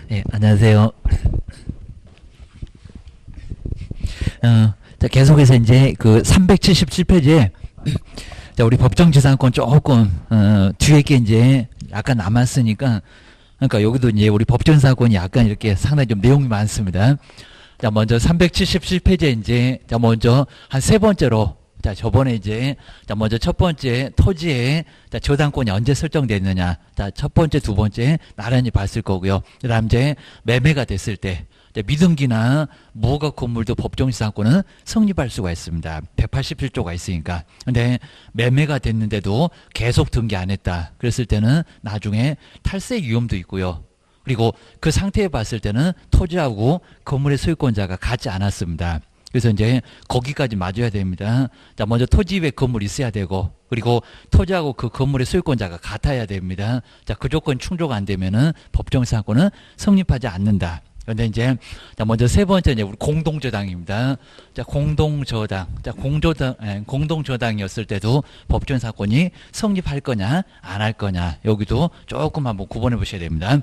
네, 안녕하세요. 자, 계속해서 이제 그 377페이지에 자, 우리 법정지상권 조금 뒤에 게 이제 약간 남았으니까 그러니까 여기도 이제 우리 법정사건이 약간 이렇게 상당히 좀 내용이 많습니다. 자, 먼저 377페이지에 이제 자, 먼저 한 세 번째로 자, 저번에 이제 자, 먼저 첫 번째 토지의 자, 저당권이 언제 설정됐느냐. 자, 첫 번째, 두 번째 나란히 봤을 거고요. 그다음 이제 매매가 됐을 때 미등기나 무허가 건물도 법정지상권은 성립할 수가 있습니다. 187조가 있으니까. 근데 매매가 됐는데도 계속 등기 안 했다. 그랬을 때는 나중에 탈세 위험도 있고요. 그리고 그 상태에 봤을 때는 토지하고 건물의 소유권자가 같지 않았습니다. 그래서 이제 거기까지 맞아야 됩니다. 자, 먼저 토지 위에 건물이 있어야 되고, 그리고 토지하고 그 건물의 소유권자가 같아야 됩니다. 자, 그 조건 충족 안 되면은 법정지상권은 성립하지 않는다. 그런데 이제 자, 먼저 세 번째 이제 우리 공동저당입니다. 자, 공동저당. 자, 공동저당이었을 때도 법정지상권이 성립할 거냐, 안 할 거냐. 여기도 조금 한번 구분해 보셔야 됩니다.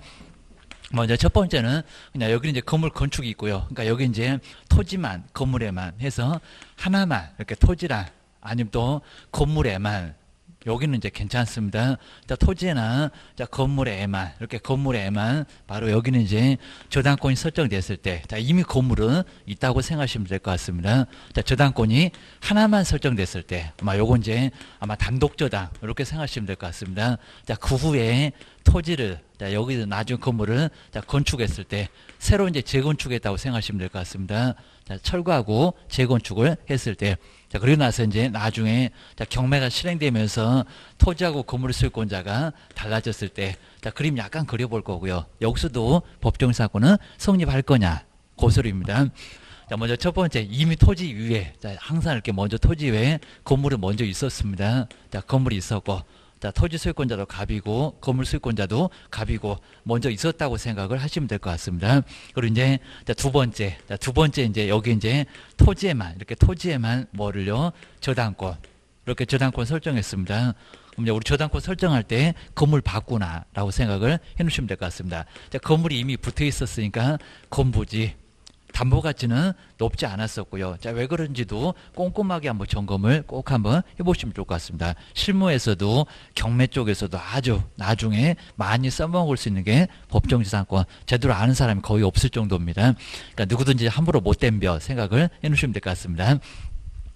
먼저 첫 번째는 그냥 여기 이제 건물 건축이 있고요. 그러니까 여기 이제 토지만, 건물에만 해서 하나만 이렇게 토지랑 아니면 또 건물에만 여기는 이제 괜찮습니다. 자, 토지나 자, 건물에만 이렇게 건물에만 바로 여기는 이제 저당권이 설정됐을 때 자, 이미 건물은 있다고 생각하시면 될 것 같습니다. 자, 저당권이 하나만 설정됐을 때 아마 요건 이제 아마 단독 저당 이렇게 생각하시면 될 것 같습니다. 자, 그 후에 토지를 자, 여기서 나중 건물을 자, 건축했을 때 새로 이제 재건축했다고 생각하시면 될 것 같습니다. 자, 철거하고 재건축을 했을 때 자, 그리고 나서 이제 나중에 자, 경매가 실행되면서 토지하고 건물의 소유권자가 달라졌을 때 자, 그림 약간 그려볼 거고요. 여기서도 법정지상권은 성립할 거냐 고소리입니다. 자, 먼저 첫 번째 이미 토지 위에 자, 항상 이렇게 먼저 토지 위에 건물은 먼저 있었습니다. 자, 건물이 있었고 자, 토지 소유권자도 갑이고 건물 소유권자도 갑이고 먼저 있었다고 생각을 하시면 될 것 같습니다. 그리고 이제 자, 두 번째 이제 여기 이제 토지에만 이렇게 토지에만 뭐를요 저당권 이렇게 저당권 설정했습니다. 그럼 이제 우리 저당권 설정할 때 건물 바꾸나라고 생각을 해놓으시면 될 것 같습니다. 자, 건물이 이미 붙어 있었으니까 건부지. 담보 가치는 높지 않았었고요. 자, 왜 그런지도 꼼꼼하게 한번 점검을 꼭 한번 해보시면 좋을 것 같습니다. 실무에서도 경매 쪽에서도 아주 나중에 많이 써먹을 수 있는 게 법정지상권 제대로 아는 사람이 거의 없을 정도입니다. 그러니까 누구든지 함부로 못된 벼 생각을 해놓으시면 될 것 같습니다.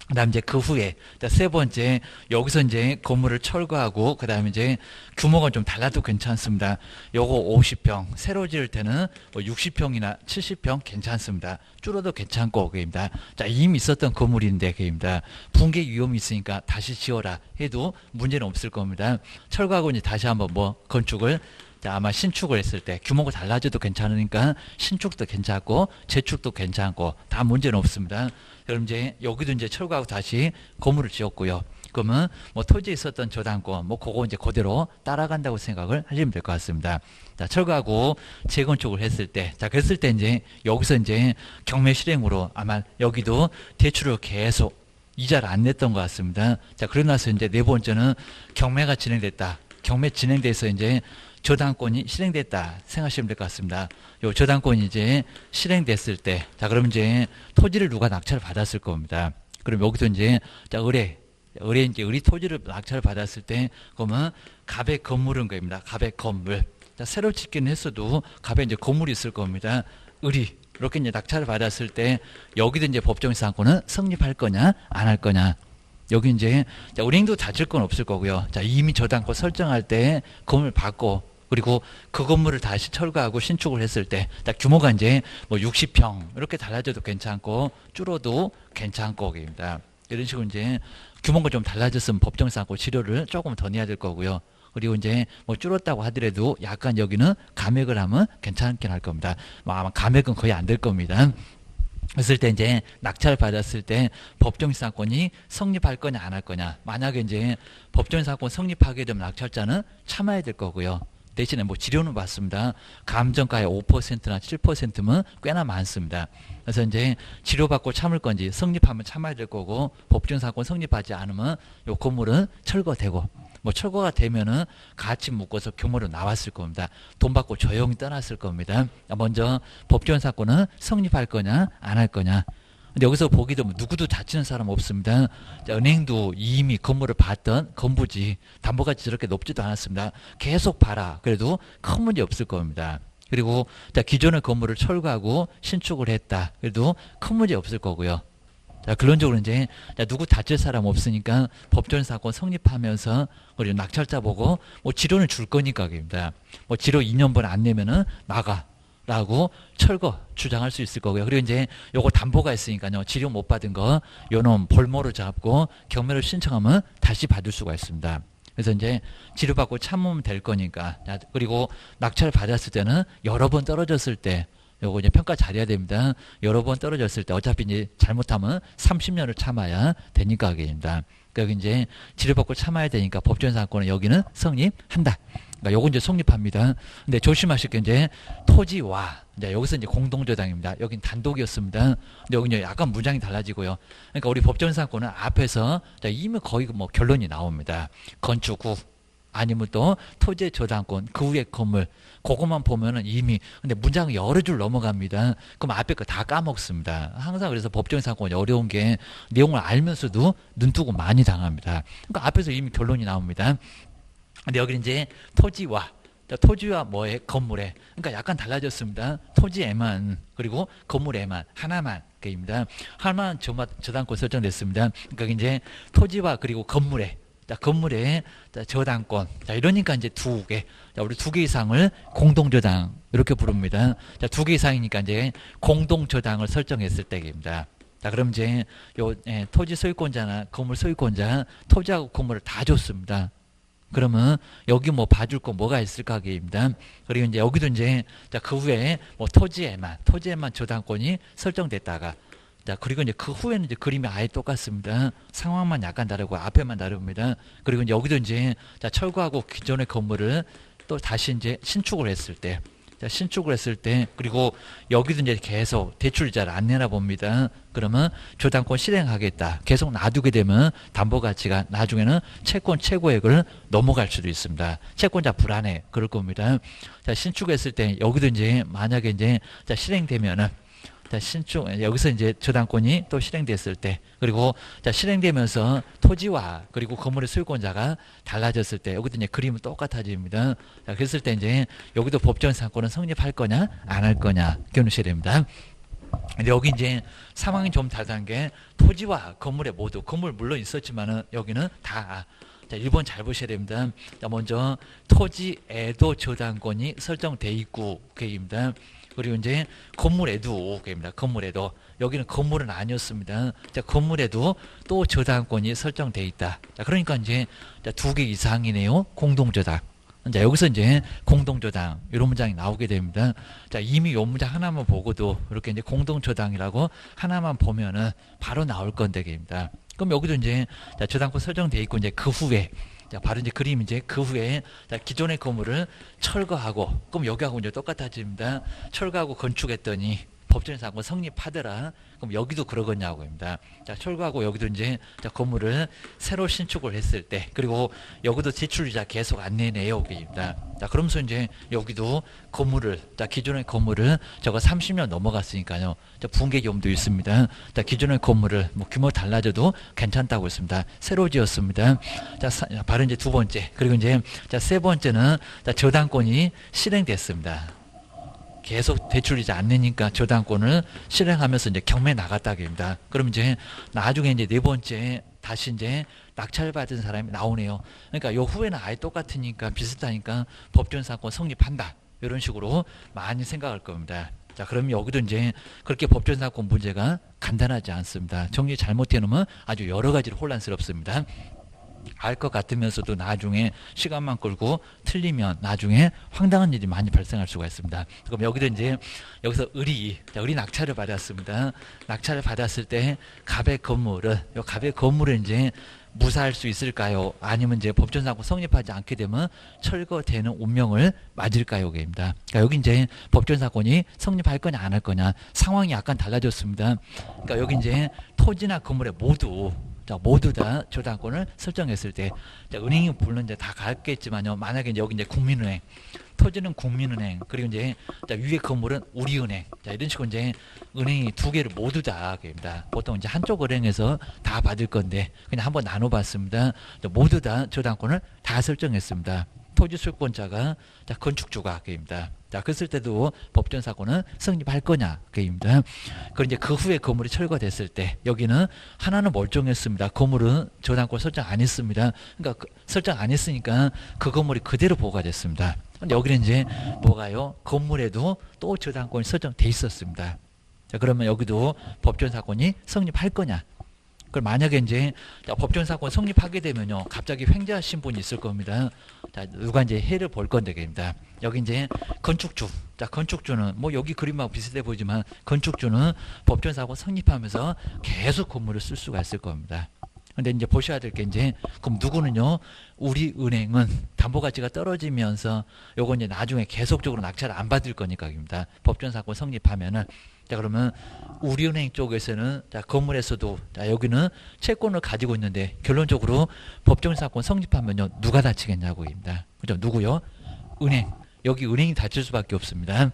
그다음 이제 그 후에 세 번째 여기서 이제 건물을 철거하고 그다음에 이제 규모가 좀 달라도 괜찮습니다. 요거 50평 새로 지을 때는 뭐 60평이나 70평 괜찮습니다. 줄어도 괜찮고 그입니다. 자, 이미 있었던 건물인데 그입니다. 붕괴 위험이 있으니까 다시 지어라 해도 문제는 없을 겁니다. 철거하고 이제 다시 한번 뭐 건축을 자, 아마 신축을 했을 때 규모가 달라져도 괜찮으니까 신축도 괜찮고 재축도 괜찮고 다 문제는 없습니다. 그럼 이제 여기도 이제 철거하고 다시 건물을 지었고요. 그러면 뭐 토지에 있었던 저당권 뭐 그거 이제 그대로 따라간다고 생각을 하시면 될 것 같습니다. 자, 철거하고 재건축을 했을 때, 자, 그랬을 때 이제 여기서 이제 경매 실행으로 아마 여기도 대출을 계속 이자를 안 냈던 것 같습니다. 자, 그러고 나서 이제 네 번째는 경매가 진행됐다. 경매 진행돼서 이제 저당권이 실행됐다 생각하시면 될 것 같습니다. 요 저당권이 이제 실행됐을 때, 자, 그럼 이제 토지를 누가 낙찰을 받았을 겁니다. 그럼 여기서 이제 자, 의뢰 이제 의리 토지를 낙찰을 받았을 때, 그러면 갑의 건물인 겁니다. 갑의 건물. 자, 새로 짓기는 했어도 갑에 이제 건물이 있을 겁니다. 의리 이렇게 이제 낙찰을 받았을 때 여기도 이제 법정지상권은 성립할 거냐 안 할 거냐. 여기 이제 자, 은행도 다칠 건 없을 거고요. 자, 이미 저당권 설정할 때 건물 받고 그리고 그 건물을 다시 철거하고 신축을 했을 때 자, 규모가 이제 뭐 60평 이렇게 달라져도 괜찮고 줄어도 괜찮고 입니다. 이런 식으로 이제 규모가 좀 달라졌으면 법정지상권 치료를 조금 더 내야 될 거고요. 그리고 이제 뭐 줄었다고 하더라도 약간 여기는 감액을 하면 괜찮긴 할 겁니다. 뭐 아마 감액은 거의 안 될 겁니다. 그랬을 때 이제 낙찰을 받았을 때 법정지상권이 성립할 거냐 안 할 거냐. 만약에 이제 법정지상권 성립하게 되면 낙찰자는 참아야 될 거고요. 대신에 뭐 지료는 받습니다. 감정가의 5%나 7%면 꽤나 많습니다. 그래서 이제 치료받고 참을 건지 성립하면 참아야 될 거고 법정지상권 성립하지 않으면 요 건물은 철거되고 뭐 철거가 되면은 같이 묶어서 규모로 나왔을 겁니다. 돈 받고 조용히 떠났을 겁니다. 먼저 법정 사건은 성립할 거냐 안 할 거냐. 근데 여기서 보기도 누구도 다치는 사람 없습니다. 자, 은행도 이미 건물을 봤던 건부지 담보가치 저렇게 높지도 않았습니다. 계속 봐라. 그래도 큰 문제 없을 겁니다. 그리고 자, 기존의 건물을 철거하고 신축을 했다. 그래도 큰 문제 없을 거고요. 자, 결론적으로 이제 자, 누구 다칠 사람 없으니까 법정 사건 성립하면서 그리고 낙찰자 보고 뭐 지료는 줄 거니까 입니다. 뭐 지료 2년분 안 내면은 나가. 라고 철거 주장할 수 있을 거고요. 그리고 이제 요거 담보가 있으니까요. 지료 못 받은 거 요놈 볼모로 잡고 경매를 신청하면 다시 받을 수가 있습니다. 그래서 이제 지료받고 참으면 될 거니까. 그리고 낙찰 받았을 때는 여러 번 떨어졌을 때 요거 이제 평가 잘해야 됩니다. 여러 번 떨어졌을 때 어차피 이제 잘못하면 30년을 참아야 되니까 하게입니다. 여기 이제 지료받고 참아야 되니까 법정 사건은 여기는 성립한다. 그러니까 요건 이제 성립합니다. 근데 조심하실 게 이제 토지와 이제 여기서 이제 공동저당입니다. 여긴 단독이었습니다. 근데 여기는 약간 문장이 달라지고요. 그러니까 우리 법정 사건은 앞에서 이미 거의 뭐 결론이 나옵니다. 건축 후 아니면 또 토지의 저당권 그 후에 건물 그것만 보면은 이미 근데 문장이 여러 줄 넘어갑니다. 그럼 앞에 거 다 까먹습니다. 항상 그래서 법정 사건이 어려운 게 내용을 알면서도 눈뜨고 많이 당합니다. 그러니까 앞에서 이미 결론이 나옵니다. 근데 여기 이제 토지와 뭐에 건물에 그러니까 약간 달라졌습니다. 토지에만 그리고 건물에만 하나만 게입니다. 하나만 저당권 설정됐습니다. 그러니까 이제 토지와 그리고 건물에 건물에 저당권 이러니까 이제 두 개 우리 두 개 이상을 공동저당 이렇게 부릅니다. 두 개 이상이니까 이제 공동저당을 설정했을 때입니다. 자, 그럼 이제 요 토지 소유권자나 건물 소유권자 토지하고 건물을 다 줬습니다. 그러면 여기 뭐 봐줄 거 뭐가 있을까 하게입니다. 그리고 이제 여기도 이제 그 후에 뭐 토지에만 저당권이 설정됐다가 자, 그리고 이제 그 후에는 이제 그림이 아예 똑같습니다. 상황만 약간 다르고 앞에만 다릅니다. 그리고 이제 여기도 이제 철거하고 기존의 건물을 또 다시 이제 신축을 했을 때 신축을 했을 때 그리고 여기도 이제 계속 대출이자를 안 내나 봅니다. 그러면 저당권 실행하겠다. 계속 놔두게 되면 담보 가치가 나중에는 채권 최고액을 넘어갈 수도 있습니다. 채권자 불안해 그럴 겁니다. 자, 신축했을 때 여기도 이제 만약에 이제 실행되면은 신축 여기서 이제 저당권이 또 실행됐을 때 그리고 실행되면서 토지와 그리고 건물의 소유권자가 달라졌을 때 여기도 이제 그림은 똑같아집니다. 자, 그랬을 때 이제 여기도 법정 사건은 성립할 거냐 안 할 거냐 겨누셔야 됩니다. 근데 여기 이제 상황이 좀 다른 게 토지와 건물에 모두 건물 물론 있었지만은 여기는 다 자, 1번 잘 보셔야 됩니다. 자, 먼저 토지에도 저당권이 설정돼 있고 그입니다. 그리고 이제 건물에도 그입니다. 건물에도 여기는 건물은 아니었습니다. 자, 건물에도 또 저당권이 설정돼 있다. 자, 그러니까 이제 두 개 이상이네요. 공동저당. 자, 여기서 이제 공동저당 이런 문장이 나오게 됩니다. 자, 이미 요 문장 하나만 보고도 이렇게 이제 공동저당이라고 하나만 보면은 바로 나올 건데 입니다. 그럼 여기도 이제 저당권 설정돼 있고 이제 그 후에 바로 이제 그림 이제 그 후에 기존의 건물을 철거하고 그럼 여기하고 이제 똑같아집니다. 철거하고 건축했더니 법정 사건 성립하더라. 그럼 여기도 그러겠냐고입니다. 자, 철거하고 여기도 이제 건물을 새로 신축을 했을 때 그리고 여기도 대출이자 계속 안 내네요. 여기입니다. 자, 그러면서 이제 여기도 건물을 기존의 건물을 저거 30년 넘어갔으니까요. 붕괴 위험도 있습니다. 자, 기존의 건물을 뭐 규모 달라져도 괜찮다고 했습니다. 새로 지었습니다. 자, 바로 이제 두 번째 그리고 이제 세 번째는 저당권이 실행됐습니다. 계속 대출이자 안 내니까 저당권을 실행하면서 이제 경매 나갔다기입니다. 그럼 이제 나중에 이제 네 번째 다시 이제 낙찰받은 사람이 나오네요. 그러니까 요 후에는 아예 똑같으니까 비슷하니까 법정 사건 성립한다. 이런 식으로 많이 생각할 겁니다. 자, 그럼 여기도 이제 그렇게 법정 사건 문제가 간단하지 않습니다. 정리 잘못해 놓으면 아주 여러 가지로 혼란스럽습니다. 알 것 같으면서도 나중에 시간만 끌고 틀리면 나중에 황당한 일이 많이 발생할 수가 있습니다. 그럼 여기도 이제 여기서 의리 낙찰을 받았습니다. 낙찰을 받았을 때 갑의 건물을 이제 무사할 수 있을까요? 아니면 이제 법정 사건 성립하지 않게 되면 철거되는 운명을 맞을까요? 입니다. 그러니까 여기 이제 법정 사건이 성립할 거냐 안 할 거냐 상황이 약간 달라졌습니다. 그러니까 여기 이제 토지나 건물에 모두 자, 모두 다 저당권을 설정했을 때, 자, 은행이 물론 이제 다 갔겠지만요. 만약에 이제 여기 이제 국민은행, 토지는 국민은행, 그리고 이제 자, 위에 건물은 우리은행, 자, 이런 식으로 이제 은행이 두 개를 모두 다 합니다. 보통 이제 한쪽 은행에서 다 받을 건데 그냥 한번 나눠봤습니다. 자, 모두 다 저당권을 다 설정했습니다. 토지 소유권자가 자, 건축주가 그입니다. 자, 그랬을 때도 법정 사고는 성립할 거냐 그입니다. 그리고 이제 그 후에 건물이 철거됐을 때 여기는 하나는 멀쩡했습니다. 건물은 저당권 설정 안 했습니다. 그러니까 설정 안 했으니까 그 건물이 그대로 보호가 됐습니다. 근데 여기는 이제 뭐가요? 건물에도 또 저당권이 설정돼 있었습니다. 자, 그러면 여기도 법정 사건이 성립할 거냐? 그럼 만약에 이제 법정 사건 성립하게 되면요, 갑자기 횡재하신 분이 있을 겁니다. 자, 누가 이제 해를 볼 건데 됩니다. 여기 이제 건축주, 자, 건축주는 뭐 여기 그림하고 비슷해 보이지만 건축주는 법정 사건 성립하면서 계속 건물을 쓸 수가 있을 겁니다. 근데 이제 보셔야 될 게 이제 그럼 누구는요, 우리 은행은 담보 가치가 떨어지면서 요거 이제 나중에 계속적으로 낙찰을 안 받을 거니까입니다. 법정 사건 성립하면은. 자, 그러면 우리은행 쪽에서는 자, 건물에서도 자, 여기는 채권을 가지고 있는데 결론적으로 법정 사건 성립하면요, 누가 다치겠냐고입니다. 그죠? 누구요? 은행. 여기 은행이 다칠 수밖에 없습니다.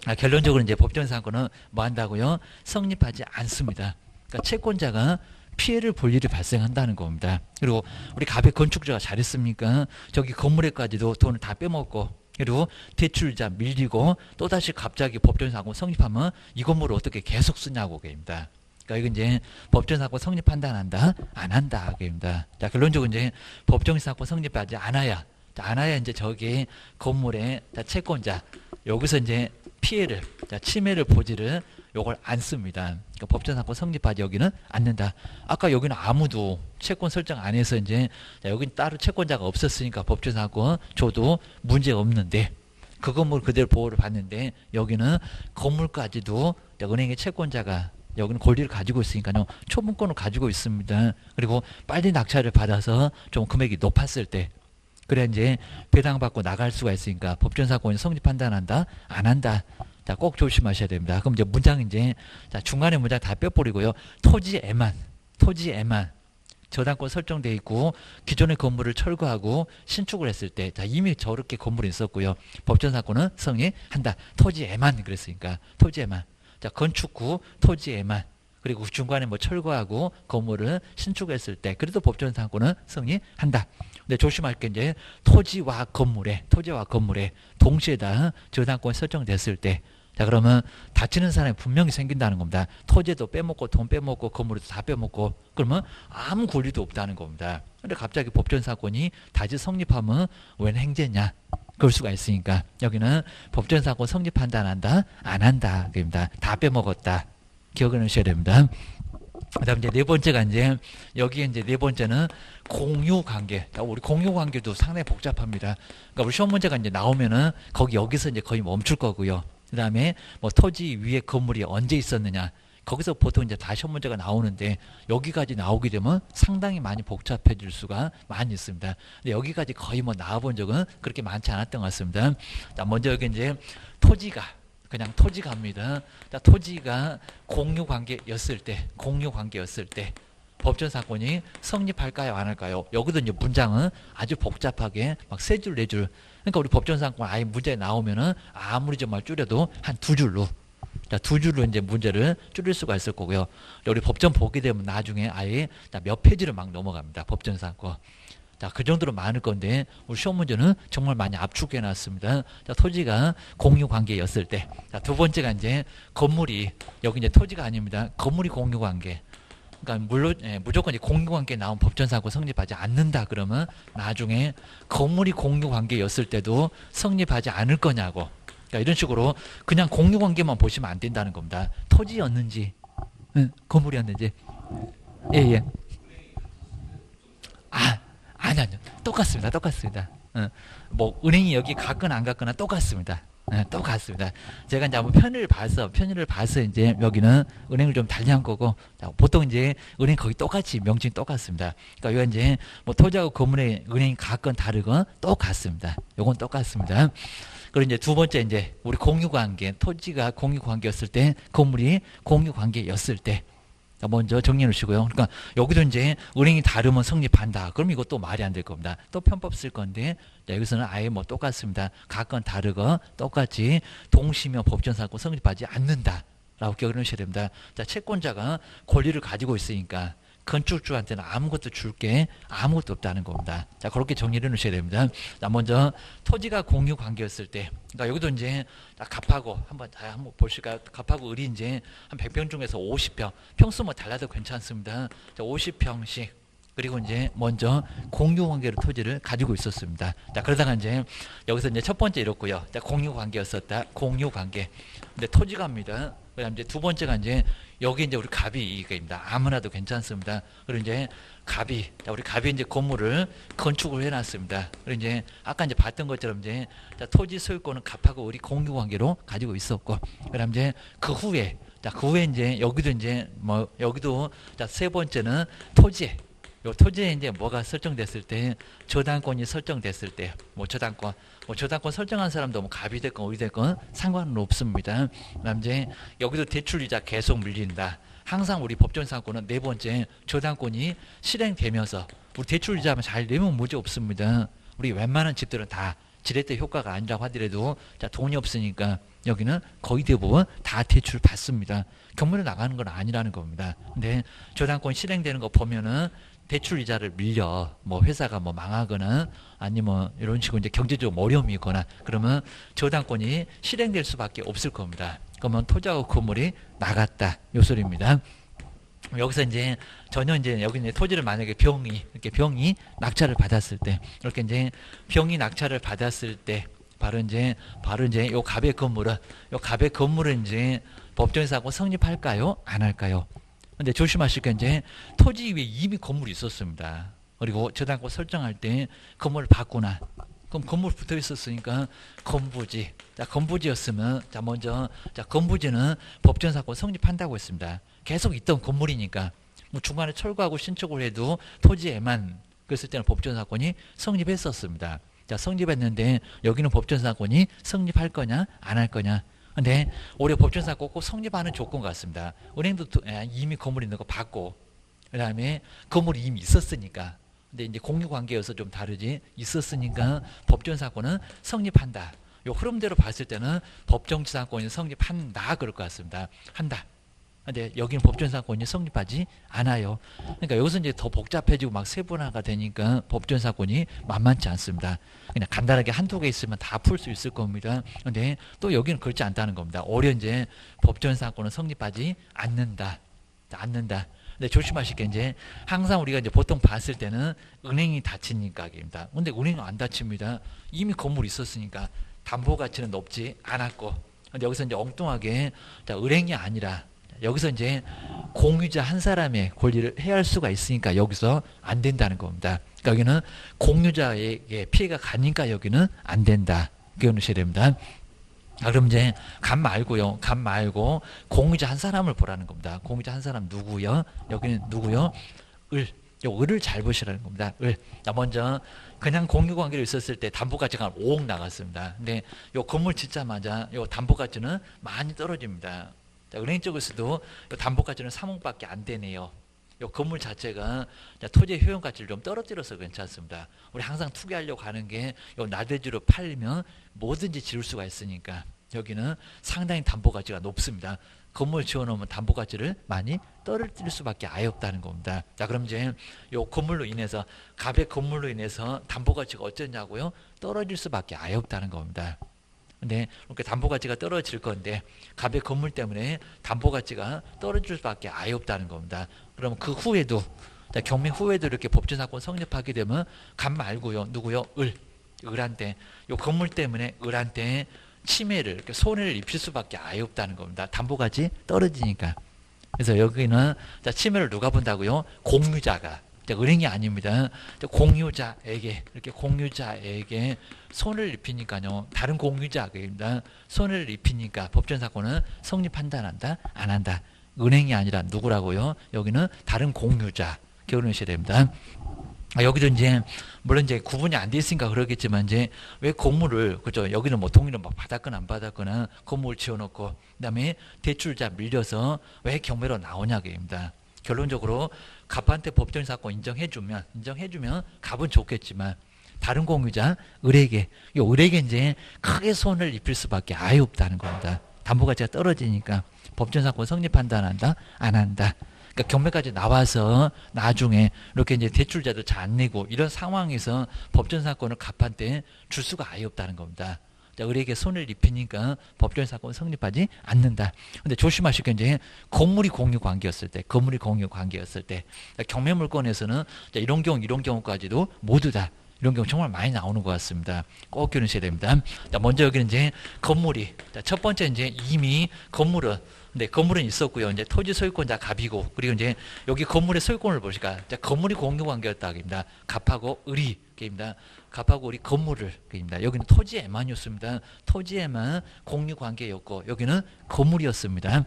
아, 결론적으로 이제 법정 사건은 뭐 한다고요? 성립하지 않습니다. 그러니까 채권자가 피해를 볼 일이 발생한다는 겁니다. 그리고 우리 갑의 건축주가 잘했습니까? 저기 건물에까지도 돈을 다 빼먹고 그리고 대출자 밀리고 또다시 갑자기 법정사고 성립하면 이 건물을 어떻게 계속 쓰냐고 그입니다. 그러니까 이건 이제 법정사고 성립한다 안 한다? 안 한다 그입니다. 자, 결론적으로 이제 법정사고 성립하지 않아야, 자, 않아야 이제 저기 건물의 자, 채권자 여기서 이제 피해를, 자, 침해를 보지를 요걸 안 씁니다. 그러니까 법정 사건 성립하지 여기는 않는다. 아까 여기는 아무도 채권 설정 안 해서 이제 자, 여기는 따로 채권자가 없었으니까 법정 사건 줘도 문제 없는데 그 건물 그대로 보호를 받는데 여기는 건물까지도 은행의 채권자가 여기는 권리를 가지고 있으니까요. 초분권을 가지고 있습니다. 그리고 빨리 낙찰을 받아서 좀 금액이 높았을 때 그래야 이제 배당받고 나갈 수가 있으니까 법정 사건이 성립한다 안 한다? 안 한다. 자, 꼭 조심하셔야 됩니다. 그럼 이제 문장 이제 자, 중간에 문장 다 빼버리고요. 토지에만 저당권 설정돼 있고 기존의 건물을 철거하고 신축을 했을 때 자, 이미 저렇게 건물이 있었고요. 법정 사건은 성립한다. 토지에만 그랬으니까 토지에만. 자, 건축 후 토지에만. 그리고 중간에 뭐 철거하고 건물을 신축했을 때 그래도 법정 사건은 성립한다. 근데 조심할 게 이제 토지와 건물에 동시에 다 저당권이 설정됐을 때 자, 그러면 다치는 사람이 분명히 생긴다는 겁니다. 토지도 빼먹고 돈 빼먹고 건물도 다 빼먹고 그러면 아무 권리도 없다는 겁니다. 근데 갑자기 법정 사건이 다시 성립하면 웬 행제냐? 그럴 수가 있으니까 여기는 법정 사건 성립한다 안 한다? 안 한다. 그입니다. 다 빼먹었다. 기억을 하셔야 됩니다. 그다음 이제 네 번째가 이제 여기에 이제 네 번째는 공유 관계. 우리 공유 관계도 상당히 복잡합니다. 그러니까 우리 시험 문제가 이제 나오면은 거기 여기서 이제 거의 멈출 거고요. 그다음에 뭐 토지 위에 건물이 언제 있었느냐. 거기서 보통 이제 다 시험 문제가 나오는데 여기까지 나오게 되면 상당히 많이 복잡해질 수가 많이 있습니다. 근데 여기까지 거의 뭐 나와본 적은 그렇게 많지 않았던 것 같습니다. 자, 먼저 여기 이제 토지가 그냥 토지가입니다. 토지가 공유관계였을 때 법정 사건이 성립할까요, 안 할까요? 여기도 이제 문장은 아주 복잡하게 막 세 줄, 네 줄. 그러니까 우리 법정 사건 아예 문제 나오면은 아무리 정말 줄여도 한 두 줄로. 자, 두 줄로 이제 문제를 줄일 수가 있을 거고요. 우리 법정 보게 되면 나중에 아예 몇 페이지를 막 넘어갑니다. 법정 사건. 자, 그 정도로 많을 건데 우리 시험 문제는 정말 많이 압축해 놨습니다. 자, 토지가 공유 관계였을 때. 자, 두 번째가 이제 건물이 여기 이제 토지가 아닙니다. 건물이 공유 관계. 그러니까 물론 무조건 이제 공유 관계 나온 법정 사고 성립하지 않는다 그러면 나중에 건물이 공유 관계였을 때도 성립하지 않을 거냐고. 그러니까 이런 식으로 그냥 공유 관계만 보시면 안 된다는 겁니다. 토지였는지 건물이었는지. 예. 아니요. 똑같습니다. 뭐 은행이 여기 갔거나 안 갔거나 똑같습니다. 똑같습니다. 제가 이제 한번 편의를 봐서 이제 여기는 은행을 좀 달리한 거고, 자, 보통 이제 은행 거기 똑같이 명칭 똑같습니다. 그러니까 여기 이제 뭐 토지하고 건물에 은행이 갔건 다르건 똑같습니다. 요건 똑같습니다. 그리고 이제 두 번째 이제 우리 공유 관계, 토지가 공유 관계였을 때, 건물이 공유 관계였을 때. 자, 먼저 정리해 놓으시고요. 그러니까 여기도 이제 은행이 다르면 성립한다. 그럼 이것도 말이 안 될 겁니다. 또 편법 쓸 건데 자, 여기서는 아예 뭐 똑같습니다. 각건 다르고 똑같이 동시면 법정사건 성립하지 않는다. 라고 기억을 하셔야 됩니다. 자, 채권자가 권리를 가지고 있으니까 건축주한테는 아무것도 줄 게 아무것도 없다는 겁니다. 자, 그렇게 정리를 해놓으셔야 됩니다. 자, 먼저 토지가 공유 관계였을 때, 그러니까 여기도 이제 갑하고 한번 보실까요? 갑하고 을이 이제 한 100평 중에서 50평, 평수 뭐 달라도 괜찮습니다. 자, 50평씩. 그리고 이제 먼저 공유 관계로 토지를 가지고 있었습니다. 자, 그러다가 이제 여기서 이제 첫 번째 이렇고요. 자, 공유 관계였었다. 공유 관계. 근데 토지가입니다. 그다음 이제 두 번째가 이제 여기 이제 우리 갑이 이거입니다. 아무나도 괜찮습니다. 그리고 이제 갑이, 자, 우리 갑이 이제 건물을 건축을 해놨습니다. 그리고 이제 아까 이제 봤던 것처럼 이제 자, 토지 소유권은 갑하고 우리 공유 관계로 가지고 있었고, 그다음 이제 그 후에, 자, 그 후에 이제 여기도 이제 뭐 여기도 자, 세 번째는 토지에. 요 토지에 이제 뭐가 설정됐을 때, 저당권이 설정됐을 때, 뭐 저당권 설정한 사람도 뭐 갑이 됐건 을이 됐건 상관은 없습니다. 그다음 이제 여기도 대출이자 계속 밀린다. 항상 우리 법정사건은 네 번째 저당권이 실행되면서 우리 대출이자만 잘 내면 문제 없습니다. 우리 웬만한 집들은 다 지렛대 효과가 아니라고 하더라도 자, 돈이 없으니까 여기는 거의 대부분 다 대출 받습니다. 경매로 나가는 건 아니라는 겁니다. 근데 저당권 실행되는 거 보면은 대출 이자를 밀려 뭐 회사가 뭐 망하거나 아니면 이런 식으로 이제 경제적으로 어려움이 있거나 그러면 저당권이 실행될 수밖에 없을 겁니다. 그러면 토지하고 건물이 나갔다 요 소리입니다. 여기서 이제 전혀 이제 여기 이제 토지를 만약에 병이 낙찰을 받았을 때 이렇게 이제 병이 낙찰을 받았을 때 바로 이제 요 갑의 건물은 이제 법정사고 성립할까요? 안 할까요? 근데 조심하실 게 이제 토지 위에 이미 건물이 있었습니다. 그리고 저당권 설정할 때 건물을 받거나 그럼 건물 붙어 있었으니까 건부지. 자, 건부지였으면 자, 먼저 자, 건부지는 법정사건 성립한다고 했습니다. 계속 있던 건물이니까 뭐 중간에 철거하고 신축을 해도 토지에만 그랬을 때는 법정사건이 성립했었습니다. 자, 성립했는데 여기는 법정사건이 성립할 거냐 안 할 거냐. 근데 올해 법정사건 꼭 성립하는 조건 같습니다. 은행도 이미 건물 있는 거 받고 그 다음에 건물이 이미 있었으니까 근데 이제 공유관계여서 좀 다르지 있었으니까 법정사건은 성립한다. 요 흐름대로 봤을 때는 법정사건이 성립한다 그럴 것 같습니다. 한다. 근데 여기는 법정사건이 성립하지 않아요. 그러니까 여기서 이제 더 복잡해지고 막 세분화가 되니까 법정사건이 만만치 않습니다. 그냥 간단하게 한두 개 있으면 다 풀 수 있을 겁니다. 근데 또 여기는 그렇지 않다는 겁니다. 오히려 이제 법정사건은 성립하지 않는다. 근데 조심하실 게 이제 항상 우리가 이제 보통 봤을 때는 은행이 다치니까 입니다. 근데 은행은 안 다칩니다. 이미 건물이 있었으니까 담보 가치는 높지 않았고. 근데 여기서 이제 엉뚱하게 자, 은행이 아니라 여기서 이제 공유자 한 사람의 권리를 해할 수가 있으니까 여기서 안 된다는 겁니다. 그러니까 여기는 공유자에게 피해가 가니까 여기는 안 된다. 기억하셔야 됩니다. 그럼 이제 갑 말고 공유자 한 사람을 보라는 겁니다. 공유자 한 사람 누구요? 여기는 누구요? 을. 요 을을 잘 보시라는 겁니다. 을. 자, 먼저 그냥 공유 관계로 있었을 때 담보 가치가 5억 나갔습니다. 근데 요 건물 짓자마자 요 담보 가치는 많이 떨어집니다. 자, 은행 쪽에서도 담보 가치는 3억밖에 안 되네요. 이 건물 자체가 토지의 효용 가치를 좀 떨어뜨려서 괜찮습니다. 우리 항상 투기하려고 하는 게 나대주로 팔리면 뭐든지 지을 수가 있으니까 여기는 상당히 담보 가치가 높습니다. 건물 지어놓으면 담보 가치를 많이 떨어뜨릴 수밖에 아예 없다는 겁니다. 자, 그럼 이제 이 건물로 인해서 갑의 건물로 인해서 담보 가치가 어쩌냐고요? 떨어질 수밖에 아예 없다는 겁니다. 근데 이렇게 담보 가치가 떨어질 건데 갑의 건물 때문에 담보 가치가 떨어질 수밖에 아예 없다는 겁니다. 그럼 그 후에도 경매 후에도 이렇게 법정사건 성립하게 되면 갑 말고요 누구요? 을한테 이 건물 때문에 을한테 침해를 이렇게 손해를 입힐 수밖에 아예 없다는 겁니다. 담보 가치 떨어지니까. 그래서 여기는 자, 침해를 누가 본다고요? 공유자가. 은행이 아닙니다. 공유자에게 이렇게 공유자에게 손해를 입히니까요. 다른 공유자입니다. 손해를 입히니까 법정사건은 성립한다 안 한다? 안 한다. 은행이 아니라 누구라고요? 여기는 다른 공유자. 기억하셔야 됩니다. 여기도 이제 물론 이제 구분이 안 돼 있으니까 그러겠지만 이제 왜 건물을 그죠? 여기는 뭐 동의를 막 받았거나 안 받았거나 건물을 지어놓고 그다음에 대출자 밀려서 왜 경매로 나오냐고입니다. 결론적으로 갑한테 법정 사건 인정해주면 갑은 좋겠지만 다른 공유자 을에게 이제 크게 손을 입힐 수밖에 아예 없다는 겁니다. 담보 가치가 떨어지니까 법정 사건 성립한다 안 한다? 안 한다. 그러니까 경매까지 나와서 나중에 이렇게 이제 대출자도 잘 안 내고 이런 상황에서 법정 사건을 갑한테 줄 수가 아예 없다는 겁니다. 자, 을에게 손을 입히니까 법정 사건 성립하지 않는다. 근데 조심하실 게 이제 건물이 공유 관계였을 때, 경매 물건에서는 이런 경우까지도 모두 다 이런 경우 정말 많이 나오는 것 같습니다. 꼭 기억하셔야 됩니다. 자, 먼저 여기는 이제 건물이, 첫 번째 이제 이미 건물은 있었고요. 이제 토지 소유권자 갑이고, 그리고 이제 여기 건물의 소유권을 보시까, 건물이 공유 관계였다입니다. 갑하고 을이, 입니다. 갑하고 을이 건물을, 입니다. 여기는 토지에만이었습니다. 토지에만 공유 관계였고, 여기는 건물이었습니다.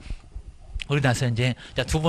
그러고 나서 이제, 두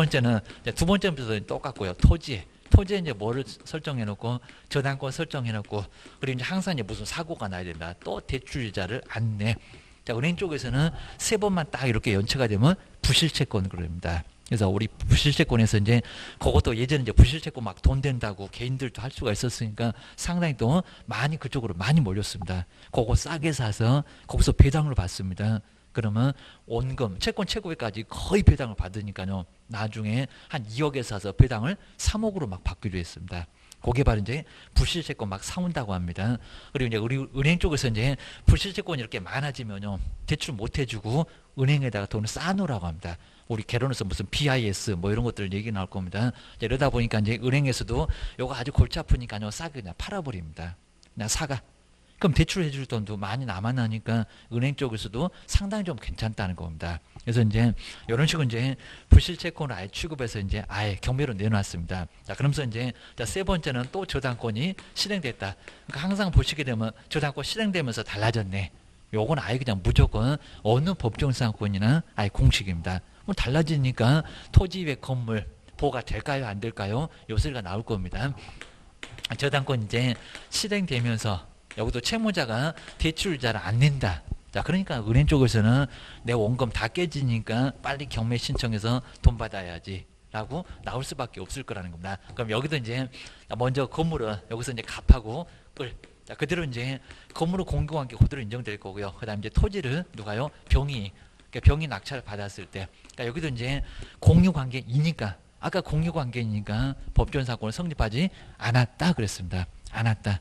번째부터 똑같고요. 토지에 이제 뭐를 설정해 놓고, 저당권 설정해 놓고, 그리고 이제 항상 이제 무슨 사고가 나야 된다. 또 대출자를 안 내. 자, 은행 쪽에서는 세 번만 딱 이렇게 연체가 되면 부실채권 그럽니다. 그래서 우리 부실채권에서 이제 그것도 예전에 이제 부실채권 막 돈 된다고 개인들도 할 수가 있었으니까 상당히 또 많이 그쪽으로 많이 몰렸습니다. 그거 싸게 사서 거기서 배당을 받습니다. 그러면 원금, 채권 최고액까지 거의 배당을 받으니까요. 나중에 한 2억에 사서 배당을 3억으로 막 받기로 했습니다. 그게 바로 이제 부실채권 막 사온다고 합니다. 그리고 이제 우리 은행 쪽에서 이제 부실채권이 이렇게 많아지면요. 대출 못 해주고 은행에다가 돈을 쌓아놓으라고 합니다. 우리 개론에서 무슨 BIS 뭐 이런 것들 얘기 나올 겁니다. 이러다 보니까 이제 은행에서도 요거 아주 골치 아프니까요. 싸게 그냥 팔아버립니다. 그냥 사가. 그럼 대출해 줄 돈도 많이 남아나니까 은행 쪽에서도 상당히 좀 괜찮다는 겁니다. 그래서 이제 이런 식으로 이제 부실채권을 아예 취급해서 이제 아예 경매로 내놨습니다. 자, 그러면서 이제 세 번째는 또 저당권이 실행됐다. 그러니까 항상 보시게 되면 저당권 실행되면서 달라졌네. 요건 아예 그냥 무조건 어느 법정상권이나 아예 공식입니다. 뭐 달라지니까 토지 외 건물 보호가 될까요? 안 될까요? 요 소리가 나올 겁니다. 저당권 이제 실행되면서 여기도 채무자가 대출을 잘 안 낸다. 자, 그러니까 은행 쪽에서는 내 원금 다 깨지니까 빨리 경매 신청해서 돈 받아야지 라고 나올 수밖에 없을 거라는 겁니다. 그럼 여기도 이제 먼저 건물은 여기서 이제 갑하고 을. 자, 그대로 이제 건물은 공유관계 그대로 인정될 거고요. 그 다음 이제 토지를 누가요? 병이 낙찰을 받았을 때. 그러니까 여기도 이제 공유관계이니까 아까 공유관계이니까 법정사건을 성립하지 않았다 그랬습니다. 않았다.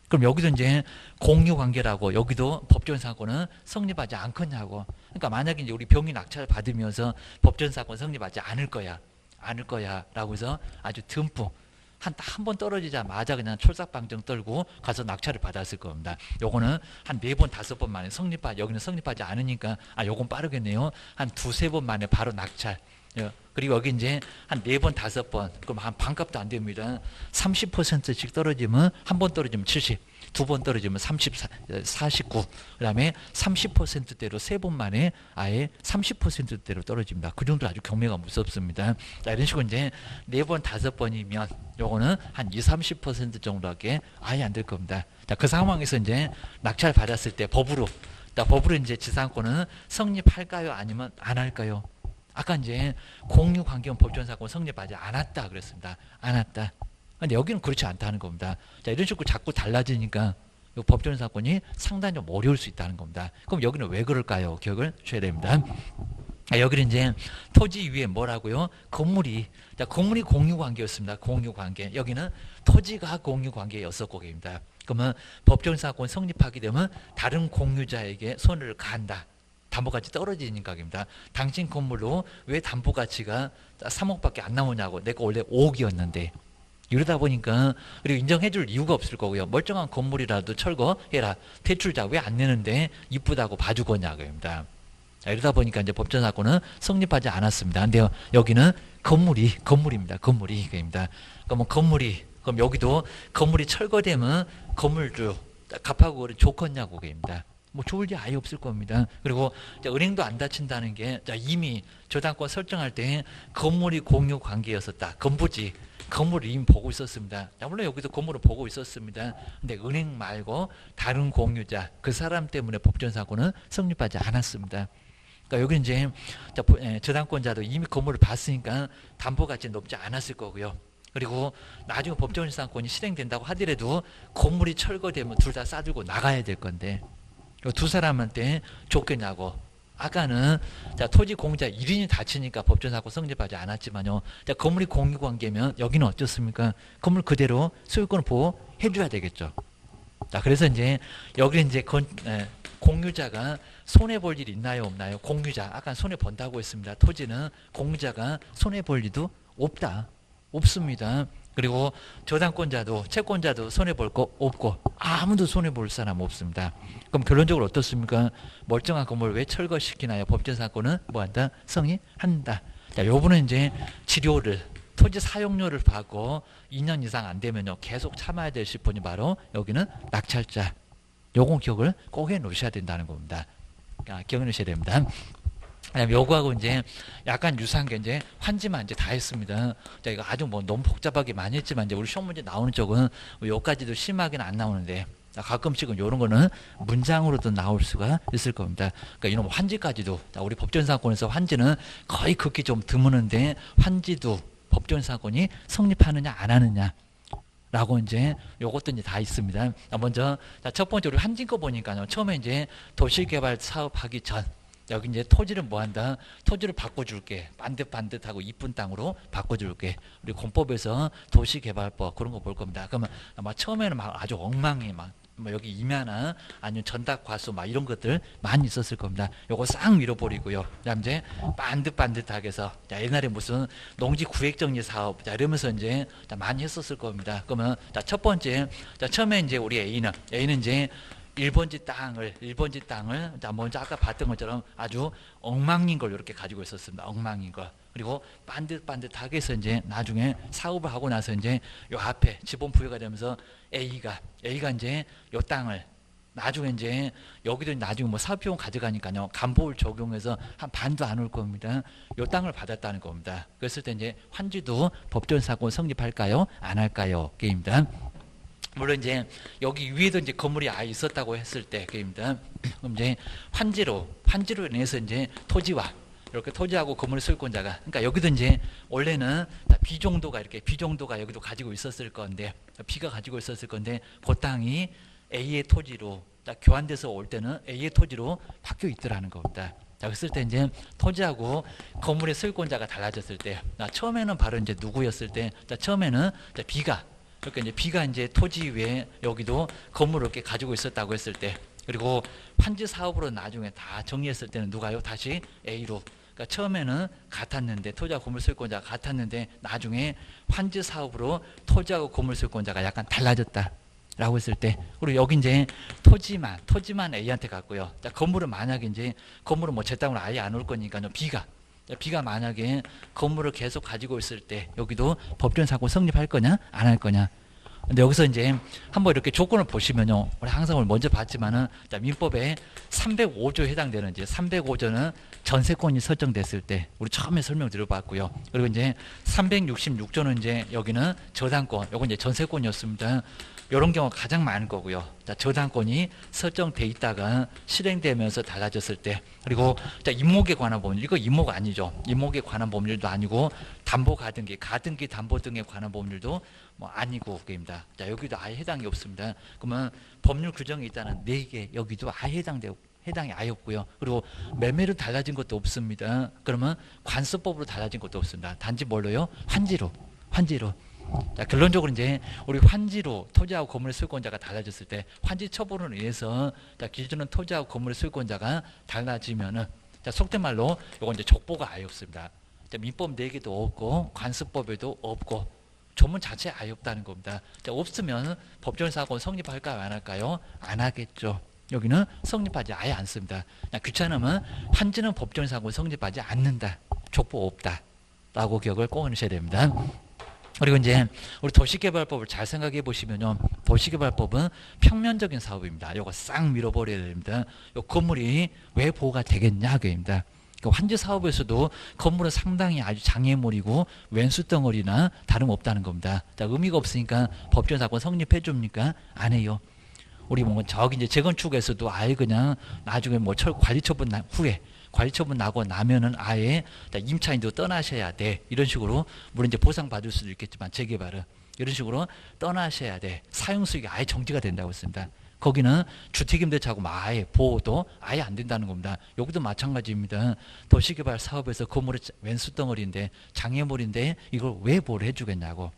그럼 여기도 이제 공유관계라고 여기도 법정사건은 성립하지 않겠냐고. 그러니까 만약에 이제 우리 병이 낙찰을 받으면서 법정사건 성립하지 않을 거야 라고 해서 아주 듬뿍 한 번 떨어지자마자 그냥 철삭방정 떨고 가서 낙찰을 받았을 겁니다. 요거는 한 4번, 5번 만에 여기는 성립하지 않으니까 요건 빠르겠네요. 한 2-3번 만에 바로 낙찰. 그리고 여기 이제 한 4번, 5번, 그럼 한 반값도 안 됩니다. 30%씩 떨어지면, 한 번 떨어지면 70, 2번 떨어지면 49, 그 다음에 30%대로 3번 만에 아예 30%대로 떨어집니다. 그 정도 아주 경매가 무섭습니다. 자, 이런 식으로 이제 4번, 5번이면 요거는 한 20-30% 정도밖에 아예 안 될 겁니다. 자, 그 상황에서 이제 낙찰 받았을 때 법으로 이제 지상권은 성립할까요? 아니면 안 할까요? 아까 이제 공유관계원 법정사건 성립하지 않았다 그랬습니다. 않았다. 근데 여기는 그렇지 않다는 겁니다. 자, 이런 식으로 자꾸 달라지니까 이 법정사건이 상당히 좀 어려울 수 있다는 겁니다. 그럼 여기는 왜 그럴까요? 기억을 주셔야 됩니다. 여기는 이제 토지 위에 뭐라고요? 건물이 공유관계였습니다. 공유관계. 여기는 토지가 공유관계였었고 입니다. 그러면 법정사건 성립하게 되면 다른 공유자에게 손을 간다. 담보가치 떨어지니까입니다. 당신 건물로 왜 담보가치가 3억밖에 안 나오냐고. 내가 원래 5억이었는데. 이러다 보니까 그리고 인정해줄 이유가 없을 거고요. 멀쩡한 건물이라도 철거해라. 대출자 왜 안 내는데 이쁘다고 봐주거냐고입니다. 이러다 보니까 이제 법정사건은 성립하지 않았습니다. 근데 여기는 건물입니다. 건물입니다. 그럼 여기도 건물이 철거되면 건물주 갑하고 좋겠냐고 입니다. 뭐 좋을 일 아예 없을 겁니다. 그리고 은행도 안 다친다는 게 이미 저당권 설정할 때 건물이 공유 관계였었다. 건물을 이미 보고 있었습니다. 물론 여기도 건물을 보고 있었습니다. 근데 은행 말고 다른 공유자 그 사람 때문에 법정사고는 성립하지 않았습니다. 그러니까 여기 이제 저당권자도 이미 건물을 봤으니까 담보 가치는 높지 않았을 거고요. 그리고 나중에 법정지상권이 실행된다고 하더라도 건물이 철거되면 둘 다 싸들고 나가야 될 건데 두 사람한테 줬겠냐고. 아까는 토지 공자 1인이 다치니까 법정사건 성립하지 않았지만요. 건물이 공유관계면 여기는 어떻습니까? 건물 그대로 소유권을 보호해줘야 되겠죠. 자, 그래서 이제 여기 이제 공유자가 손해 볼 일이 있나요, 없나요? 공유자 아까 손해 본다고 했습니다. 토지는 공유자가 손해 볼 일도 없다, 없습니다. 그리고 저당권자도 채권자도 손해 볼 거 없고 아무도 손해 볼 사람 없습니다. 그럼 결론적으로 어떻습니까? 멀쩡한 건물 왜 철거시키나요? 법정사건은 뭐한다? 성립한다. 자, 요번에 이제 치료를 토지 사용료를 받고 2년 이상 안 되면요 계속 참아야 되실 분이 바로 여기는 낙찰자. 요건 기억을 꼭 해 놓으셔야 된다는 겁니다. 기억해 놓으셔야 됩니다. 요거하고 이제 약간 유사한 게 이제 환지만 이제 다 했습니다. 자, 이거 아주 뭐 너무 복잡하게 많이 했지만 이제 우리 시험 문제 나오는 쪽은 요까지도 심하게는 안 나오는데 가끔씩은 요런 거는 문장으로도 나올 수가 있을 겁니다. 그러니까 이런 환지까지도 우리 법정사건에서 환지는 거의 극히 좀 드무는데 환지도 법정사건이 성립하느냐 안 하느냐 라고 이제 요것도 이제 다 있습니다. 먼저 첫 번째 우리 환지 거 보니까요. 처음에 이제 도시개발 사업하기 전 여기 이제 토지를 뭐 한다? 토지를 바꿔줄게. 반듯반듯하고 이쁜 땅으로 바꿔줄게. 우리 공법에서 도시개발법 그런 거 볼 겁니다. 그러면 아마 처음에는 막 아주 엉망이 뭐 여기 임야나 아니면 전답 과수 막 이런 것들 많이 있었을 겁니다. 요거 싹 밀어버리고요. 그다음 이제 반듯반듯하게 해서 자, 옛날에 무슨 농지 구획정리 사업 자, 이러면서 이제 많이 했었을 겁니다. 그러면 자, 첫 번째 자, 처음에 이제 우리 A는 이제 1번지 땅을 자, 먼저 아까 봤던 것처럼 아주 엉망인 걸 이렇게 가지고 있었습니다. 엉망인 거. 그리고 반듯반듯하게 해서 이제 나중에 사업을 하고 나서 이제 요 앞에 지분 부여가 되면서 A가 이제 요 땅을 나중에 이제 여기도 나중에 뭐 사업비용 가져가니까요. 간보를 적용해서 한 반도 안 올 겁니다. 요 땅을 받았다는 겁니다. 그랬을 때 이제 환지도 법정사건 성립할까요? 안 할까요? 게임입니다. 물론 이제 여기 위에도 이제 건물이 아예 있었다고 했을 때 게임입니다. 그럼 이제 환지로 인해서 이제 토지와 이렇게 토지하고 건물의 소유권자가 그러니까 여기도 이제 원래는 B정도가 여기도 가지고 있었을 건데 B가 가지고 있었을 건데 그 땅이 A의 토지로 교환돼서 올 때는 A의 토지로 바뀌어 있더라는 겁니다. 자, 그랬을 때 이제 토지하고 건물의 소유권자가 달라졌을 때 처음에는 바로 이제 누구였을 때 처음에는 B가 그러니까 이제 B가 이제 토지 위에 여기도 건물을 이렇게 가지고 있었다고 했을 때 그리고 환지 사업으로 나중에 다 정리했을 때는 누가요? 다시 A로 그러니까 처음에는 같았는데 토지하고 건물 소유권자가 같았는데 나중에 환지 사업으로 토지하고 건물 소유권자가 약간 달라졌다라고 했을 때 그리고 여기 이제 토지만 A한테 갔고요. 자, 건물은 만약에 이제 건물은 뭐 제 땅으로 아예 안 올 거니까요. B가 만약에 건물을 계속 가지고 있을 때 여기도 법정사건 성립할 거냐 안 할 거냐. 근데 여기서 이제 한번 이렇게 조건을 보시면요. 우리 항상 오늘 먼저 봤지만은 자, 민법에 305조에 해당되는 이제 305조는 전세권이 설정됐을 때 우리 처음에 설명드려봤고요. 그리고 이제 366조는 이제 여기는 저당권, 요건 이제 전세권이었습니다. 이런 경우가 가장 많은 거고요. 자, 저당권이 설정돼 있다가 실행되면서 달라졌을 때 그리고 자, 임목에 관한 법률 이거 임목 아니죠. 임목에 관한 법률도 아니고 담보 가등기 담보 등에 관한 법률도 뭐 아니고 게임다. 자, 여기도 아예 해당이 없습니다. 그러면 법률 규정이 있다는 4개 여기도 아예 해당이 아예 없고요. 그리고 매매로 달라진 것도 없습니다. 그러면 관습법으로 달라진 것도 없습니다. 단지 뭘로요? 환지로. 자, 결론적으로 이제 우리 환지로 토지하고 건물의 소유권자가 달라졌을 때 환지 처분으로 인해서 자, 기존은 토지하고 건물의 소유권자가 달라지면은 자, 속된 말로 이건 이제 족보가 아예 없습니다. 자, 민법 4개도 없고 관습법에도 없고 조문 자체 아예 없다는 겁니다. 자, 없으면 법정사건 성립할까요? 안 할까요? 안 하겠죠. 여기는 성립하지 아예 않습니다. 귀찮으면 환지는 법정사건 성립하지 않는다. 족보 없다. 라고 기억을 꼭 해주셔야 됩니다. 그리고 이제 우리 도시개발법을 잘 생각해 보시면요. 도시개발법은 평면적인 사업입니다. 이거 싹 밀어버려야 됩니다. 이 건물이 왜 보호가 되겠냐 그입니다. 환지 사업에서도 건물은 상당히 아주 장애물이고 왼수덩어리나 다름없다는 겁니다. 자, 의미가 없으니까 법정사건 성립해 줍니까? 안 해요. 우리 뭐 저기 이제 재건축에서도 아예 그냥 나중에 뭐 관리 처분 후에 관리처분 나고 나면은 아예 임차인도 떠나셔야 돼. 이런 식으로 물론 이제 보상받을 수도 있겠지만 재개발은 이런 식으로 떠나셔야 돼. 사용수익이 아예 정지가 된다고 했습니다. 거기는 주택임대차하고 아예 보호도 아예 안 된다는 겁니다. 여기도 마찬가지입니다. 도시개발 사업에서 건물의 왼수덩어리인데 장애물인데 이걸 왜 보호를 해주겠냐고.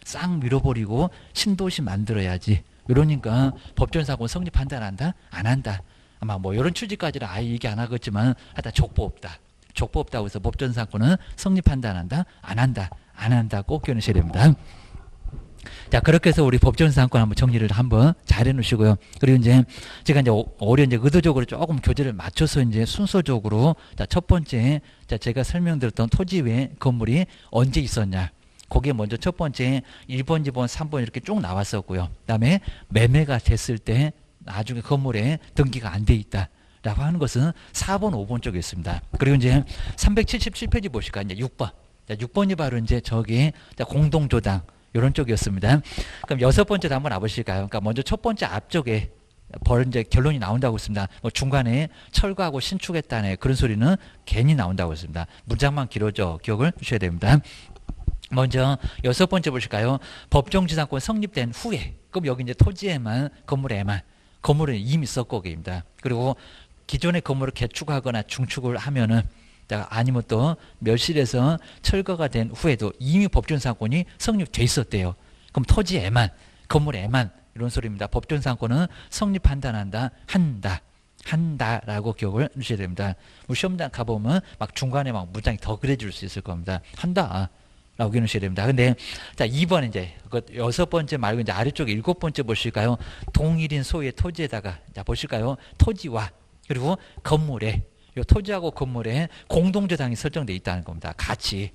싹 밀어버리고 신도시 만들어야지. 이러니까 법전사고 성립한다 안 한다? 안 한다. 아마 뭐 이런 취지까지는 아예 얘기 안 하겠지만 하여튼 족보 없다. 족보 없다고 해서 법전사고는 성립한다 안 한다? 안 한다. 안 한다. 꼭 기억하셔야 됩니다. 자, 그렇게 해서 우리 법전사건 한번 정리를 한번 잘 해놓으시고요. 그리고 이제 제가 이제 오히려 이제 의도적으로 조금 교재를 맞춰서 이제 순서적으로 자, 첫 번째 자, 제가 설명드렸던 토지 외 건물이 언제 있었냐. 거기에 먼저 첫 번째 1번, 2번, 3번 이렇게 쭉 나왔었고요. 그 다음에 매매가 됐을 때 나중에 건물에 등기가 안 돼 있다. 라고 하는 것은 4번, 5번 쪽에 있습니다. 그리고 이제 377페이지 보실까요? 이제 6번. 자, 6번이 바로 이제 저기 공동조당. 이런 쪽이었습니다. 그럼 여섯 번째도 한번 와보실까요? 그러니까 먼저 첫 번째 앞쪽에 이제 결론이 나온다고 했습니다. 뭐 중간에 철거하고 신축했다네 그런 소리는 괜히 나온다고 했습니다. 문장만 길어져 기억을 주셔야 됩니다. 먼저 여섯 번째 보실까요? 법정지상권 성립된 후에 그럼 여기 이제 토지에만 건물에만 건물은 이미 썼고입니다. 그리고 기존의 건물을 개축하거나 중축을 하면은 아니면 또 멸실에서 철거가 된 후에도 이미 법전상권이 성립돼 있었대요. 그럼 토지에만 건물에만 이런 소리입니다. 법전상권은 성립한다 한다 한다 한다라고 기억을 해주셔야 됩니다. 시험장 가보면 막 중간에 막 문장이 더 그려줄 수 있을 겁니다. 한다 라고 기억하셔야 됩니다. 근데 자 2번 이제 여섯 번째 말고 이제 아래쪽에 일곱 번째 보실까요? 동일인 소유의 토지에다가 자 보실까요? 토지와 그리고 건물에 요 토지하고 건물에 공동저당이 설정되어 있다는 겁니다. 같이.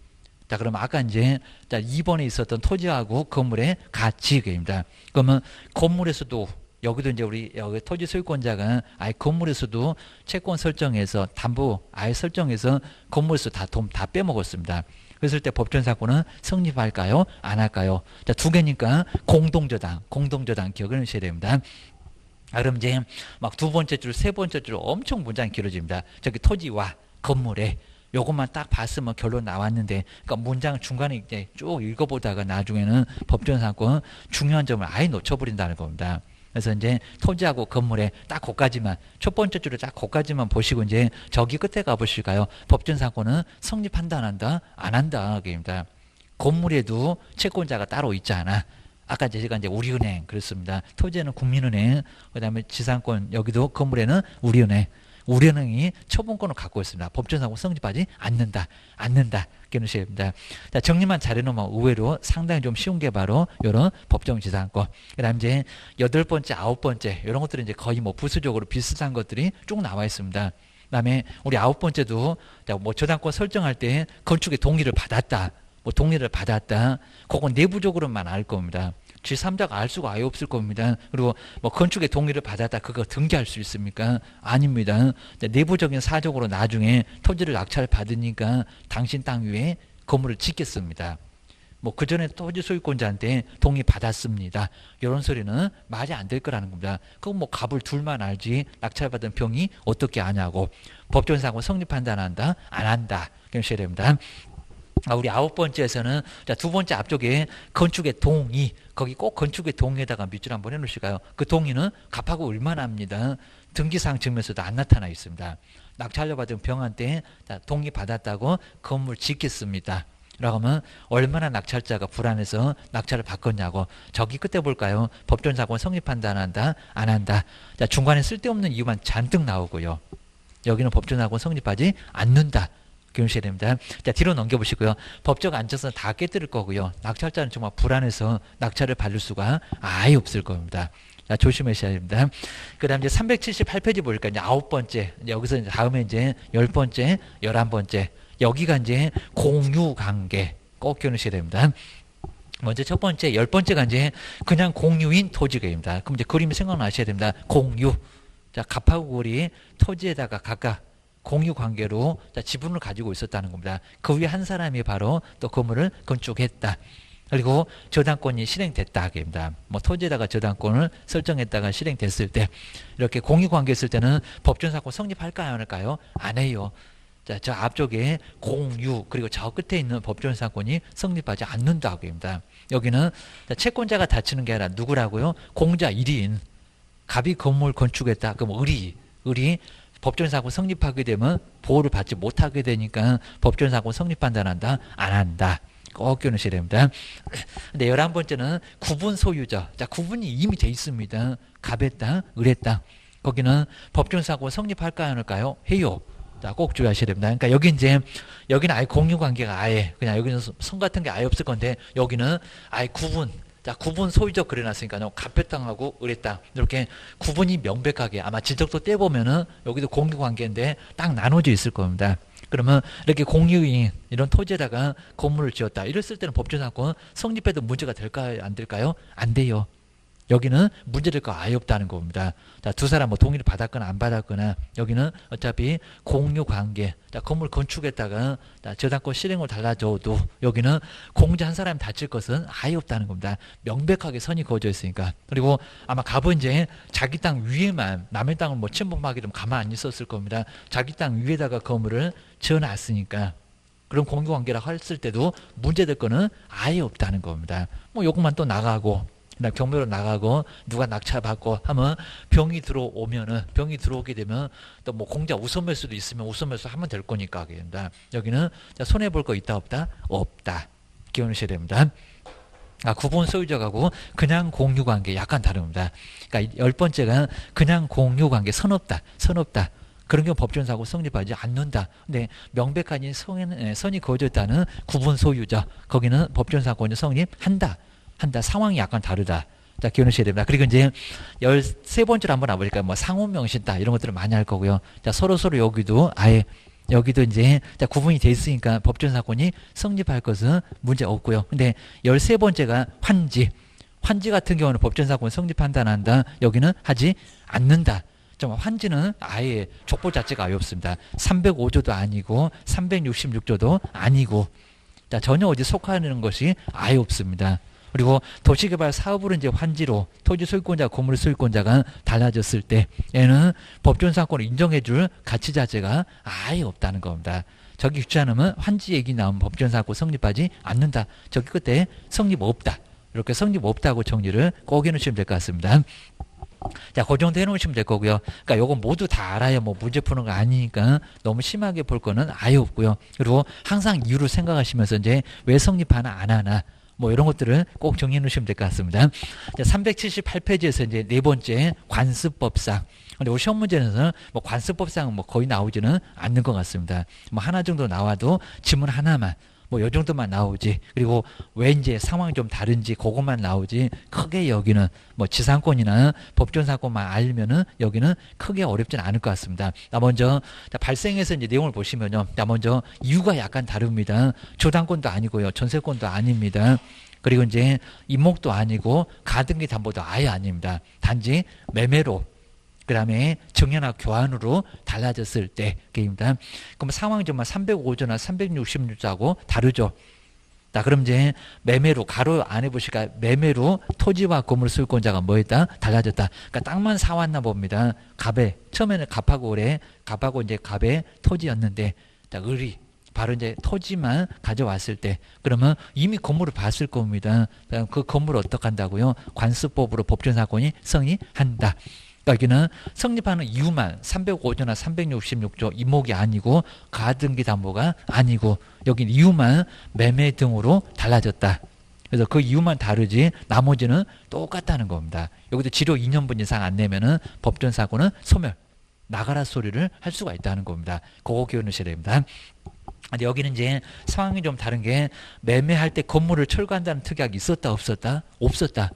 자, 그러면 아까 이제 자 2번에 있었던 토지하고 건물의 가치입니다. 그러면 건물에서도 여기도 이제 우리 여기 토지 소유권자가 아예 건물에서도 채권 설정해서 담보 아예 설정해서 건물에서 다 돈 다 빼먹었습니다. 그랬을 때 법전사고는 성립할까요? 안 할까요? 자, 두 개니까 공동저당 기억을 하셔야 됩니다. 그럼 이제 막 두 번째 줄, 세 번째 줄 엄청 문장이 길어집니다. 저기 토지와 건물에 요것만 딱 봤으면 결론 나왔는데, 그러니까 문장 중간에 이제 쭉 읽어보다가 나중에는 법전사건 중요한 점을 아예 놓쳐버린다는 겁니다. 그래서 이제 토지하고 건물에 딱 거기까지만 첫 번째 줄에 딱 거기까지만 보시고 이제 저기 끝에 가보실까요? 법전사건은 성립한다 안 한다? 안 한다. 그입니다. 건물에도 채권자가 따로 있지 않아. 아까 제가 이제 우리은행 그랬습니다. 토지에는 국민은행, 그다음에 지상권 여기도 건물에는 우리은행. 우리은행이 처분권을 갖고 있습니다. 법전사고 성립하지 않는다. 기억하셔야 됩니다. 자, 정리만 잘해놓으면 의외로 상당히 좀 쉬운 게 바로 이런 법정지상권. 그다음 이제 여덟 번째, 아홉 번째 이런 것들은 이제 거의 뭐 부수적으로 비슷한 것들이 쭉 나와 있습니다. 그다음에 우리 아홉 번째도 뭐 저당권 설정할 때 건축의 동의를 받았다. 그건 내부적으로만 알 겁니다. 제3자가 알 수가 아예 없을 겁니다. 그리고 뭐 건축의 동의를 받았다 그거 등기할 수 있습니까? 아닙니다. 내부적인 사정으로 나중에 토지를 낙찰 받으니까 당신 땅 위에 건물을 짓겠습니다. 뭐 그전에 토지 소유권자한테 동의 받았습니다. 이런 소리는 말이 안 될 거라는 겁니다. 그건 뭐 갑을 둘만 알지 낙찰받은 병이 어떻게 아냐고. 법전사고 성립한다 안 한다? 안 한다. 기억하셔야 됩니다. 우리 아홉 번째에서는 자, 두 번째 앞쪽에 건축의 동의 거기 꼭 건축의 동의에다가 밑줄 한번 해놓으실까요? 그 동의는 값하고 얼마나 합니다. 등기사항 증명서도 안 나타나 있습니다. 낙찰료 받은 병한테 자, 동의 받았다고 건물 짓겠습니다. 라고 하면 얼마나 낙찰자가 불안해서 낙찰을 받겠냐고. 저기 끝에 볼까요? 법전사고는 성립한다 안 한다? 안 한다. 자, 중간에 쓸데없는 이유만 잔뜩 나오고요. 여기는 법전사고는 성립하지 않는다. 기억하셔야 됩니다. 자, 뒤로 넘겨보시고요. 법적 안정성 다 깨뜨릴 거고요. 낙찰자는 정말 불안해서 낙찰을 받을 수가 아예 없을 겁니다. 자, 조심하셔야 됩니다. 그 다음 이제 378페이지 보니까 이제 아홉 번째, 여기서 이제 다음에 이제 열 번째, 11번째. 여기가 이제 공유관계. 꼭 기억하셔야 됩니다. 먼저 첫 번째, 열 번째가 이제 그냥 공유인 토지계입니다. 그럼 이제 그림이 생각나셔야 됩니다. 공유. 자, 갑하고 골이 토지에다가 각각 공유 관계로 지분을 가지고 있었다는 겁니다. 그 위에 한 사람이 바로 또 건물을 건축했다. 그리고 저당권이 실행됐다 하게입니다. 뭐 토지에다가 저당권을 설정했다가 실행됐을 때 이렇게 공유관계 있을 때는 법정사건 성립할까요? 안 할까요? 안 해요. 자, 저 앞쪽에 공유 그리고 저 끝에 있는 법정사건이 성립하지 않는다 하게입니다. 여기는 채권자가 다치는 게 아니라 누구라고요? 공자 1인 갑이 건물 건축했다. 그럼 을이 법정사건 성립하게 되면 보호를 받지 못하게 되니까 법정사건 성립한다 한다? 안 한다. 꼭 기억하셔야 됩니다. 근데 11번째는 구분 소유자. 자, 구분이 이미 돼 있습니다. 갑의 땅, 을의 땅. 거기는 법정사건 성립할까요? 안 할까요? 해요. 자, 꼭 주의하셔야 됩니다. 그러니까 여기는 아예 공유관계가 아예, 그냥 여기는 성 같은 게 아예 없을 건데, 여기는 아예 구분. 자, 구분 소유적 그려놨으니까요. 갑의 땅하고 을의 땅. 이렇게 구분이 명백하게, 아마 지적도 떼보면은 여기도 공유관계인데 딱 나눠져 있을 겁니다. 그러면 이렇게 공유인 이런 토지에다가 건물을 지었다. 이랬을 때는 법정사건 성립해도 문제가 될까요? 안 될까요? 안 돼요. 여기는 문제될 거 아예 없다는 겁니다. 자, 두 사람 뭐 동의를 받았거나 안 받았거나 여기는 어차피 공유관계. 자, 건물 건축했다가 저당권 실행을 달라져도 여기는 공자 한 사람이 다칠 것은 아예 없다는 겁니다. 명백하게 선이 그어져 있으니까. 그리고 아마 갑은 이제 자기 땅 위에만 남의 땅을 뭐 침범하게 되면 가만 안 있었을 겁니다. 자기 땅 위에다가 건물을 지어놨으니까. 그런 공유관계라고 했을 때도 문제될 거는 아예 없다는 겁니다. 뭐 요것만 또 나가고 경매로 나가고 누가 낙찰받고 하면 병이 들어오게 되면 또 뭐 공자 우선매수도 있으면 우선매수 하면 될 거니까 여기는 손해 볼 거 있다 없다? 없다. 기억하셔야 됩니다. 구분 소유자하고 그냥 공유관계 약간 다릅니다. 그러니까 10번째가 그냥 공유관계 선 없다. 그런 경우 법정사고 성립하지 않는다. 근데 명백한 선이 그어져 있다는 구분 소유자 거기는 법정사고는 성립한다. 상황이 약간 다르다. 자, 기억하셔야 됩니다. 그리고 이제 13번째로 한번 와보니까 뭐 상호명시다 이런 것들을 많이 할 거고요. 자, 서로 여기도 이제 자, 구분이 돼 있으니까 법정사건이 성립할 것은 문제 없고요. 근데 13번째가 환지 같은 경우는 법정사건 성립한다 안 한다. 여기는 하지 않는다. 환지는 아예 족보 자체가 아예 없습니다. 305조도 아니고 366조도 아니고 자, 전혀 어디 속하는 것이 아예 없습니다. 그리고 도시개발 사업으로 이제 환지로 토지 소유권자, 건물 소유권자가 달라졌을 때 얘는 법정사건을 인정해줄 가치 자체가 아예 없다는 겁니다. 저기 쉽지 않으면 환지 얘기 나오면 법정사건 성립하지 않는다. 저기 끝에 성립 없다. 이렇게 성립 없다고 정리를 꼭 해놓으시면 될 것 같습니다. 자, 그 정도 해놓으시면 될 거고요. 그러니까 요거 모두 다 알아야 뭐 문제 푸는 거 아니니까 너무 심하게 볼 거는 아예 없고요. 그리고 항상 이유를 생각하시면서 이제 왜 성립하나 안 하나 뭐 이런 것들을 꼭 정리해 놓으시면 될 것 같습니다. 378페이지에서 이제 네 번째 관습법상. 근데 우리 시험 문제에서는 뭐 관습법상은 뭐 거의 나오지는 않는 것 같습니다. 뭐 하나 정도 나와도 지문 하나만 뭐 요 정도만 나오지. 그리고 왜 이제 상황이 좀 다른지 그것만 나오지. 크게 여기는 뭐 지상권이나 법정사건만 알면은 여기는 크게 어렵진 않을 것 같습니다. 먼저 발생해서 이제 내용을 보시면요. 먼저 이유가 약간 다릅니다. 저당권도 아니고요. 전세권도 아닙니다. 그리고 이제 임목도 아니고 가등기 담보도 아예 아닙니다. 단지 매매로 그 다음에 정연화 교환으로 달라졌을 때 게임입니다. 그럼 상황이 정말 305조나 366조하고 다르죠. 자, 그럼 이제 매매로 가로 안에 보시니까 매매로 토지와 건물 소유권자가 뭐했다? 달라졌다. 그러니까 땅만 사왔나 봅니다. 처음에는 갑하고 이제 갑의 토지였는데 자, 을이 바로 이제 토지만 가져왔을 때 그러면 이미 건물을 봤을 겁니다. 그 건물을 어떻게 한다고요? 관습법으로 법정사건이 성립한다. 여기는 성립하는 이유만 305조나 366조 임목이 아니고 가등기 담보가 아니고 여기 이유만 매매 등으로 달라졌다. 그래서 그 이유만 다르지 나머지는 똑같다는 겁니다. 여기도 지료 2년분 이상 안 내면은 법정사고는 소멸 나가라 소리를 할 수가 있다는 겁니다. 그거 기억하셔야 됩니다. 근데 여기는 이제 상황이 좀 다른 게 매매할 때 건물을 철거한다는 특약이 있었다 없었다? 없었다.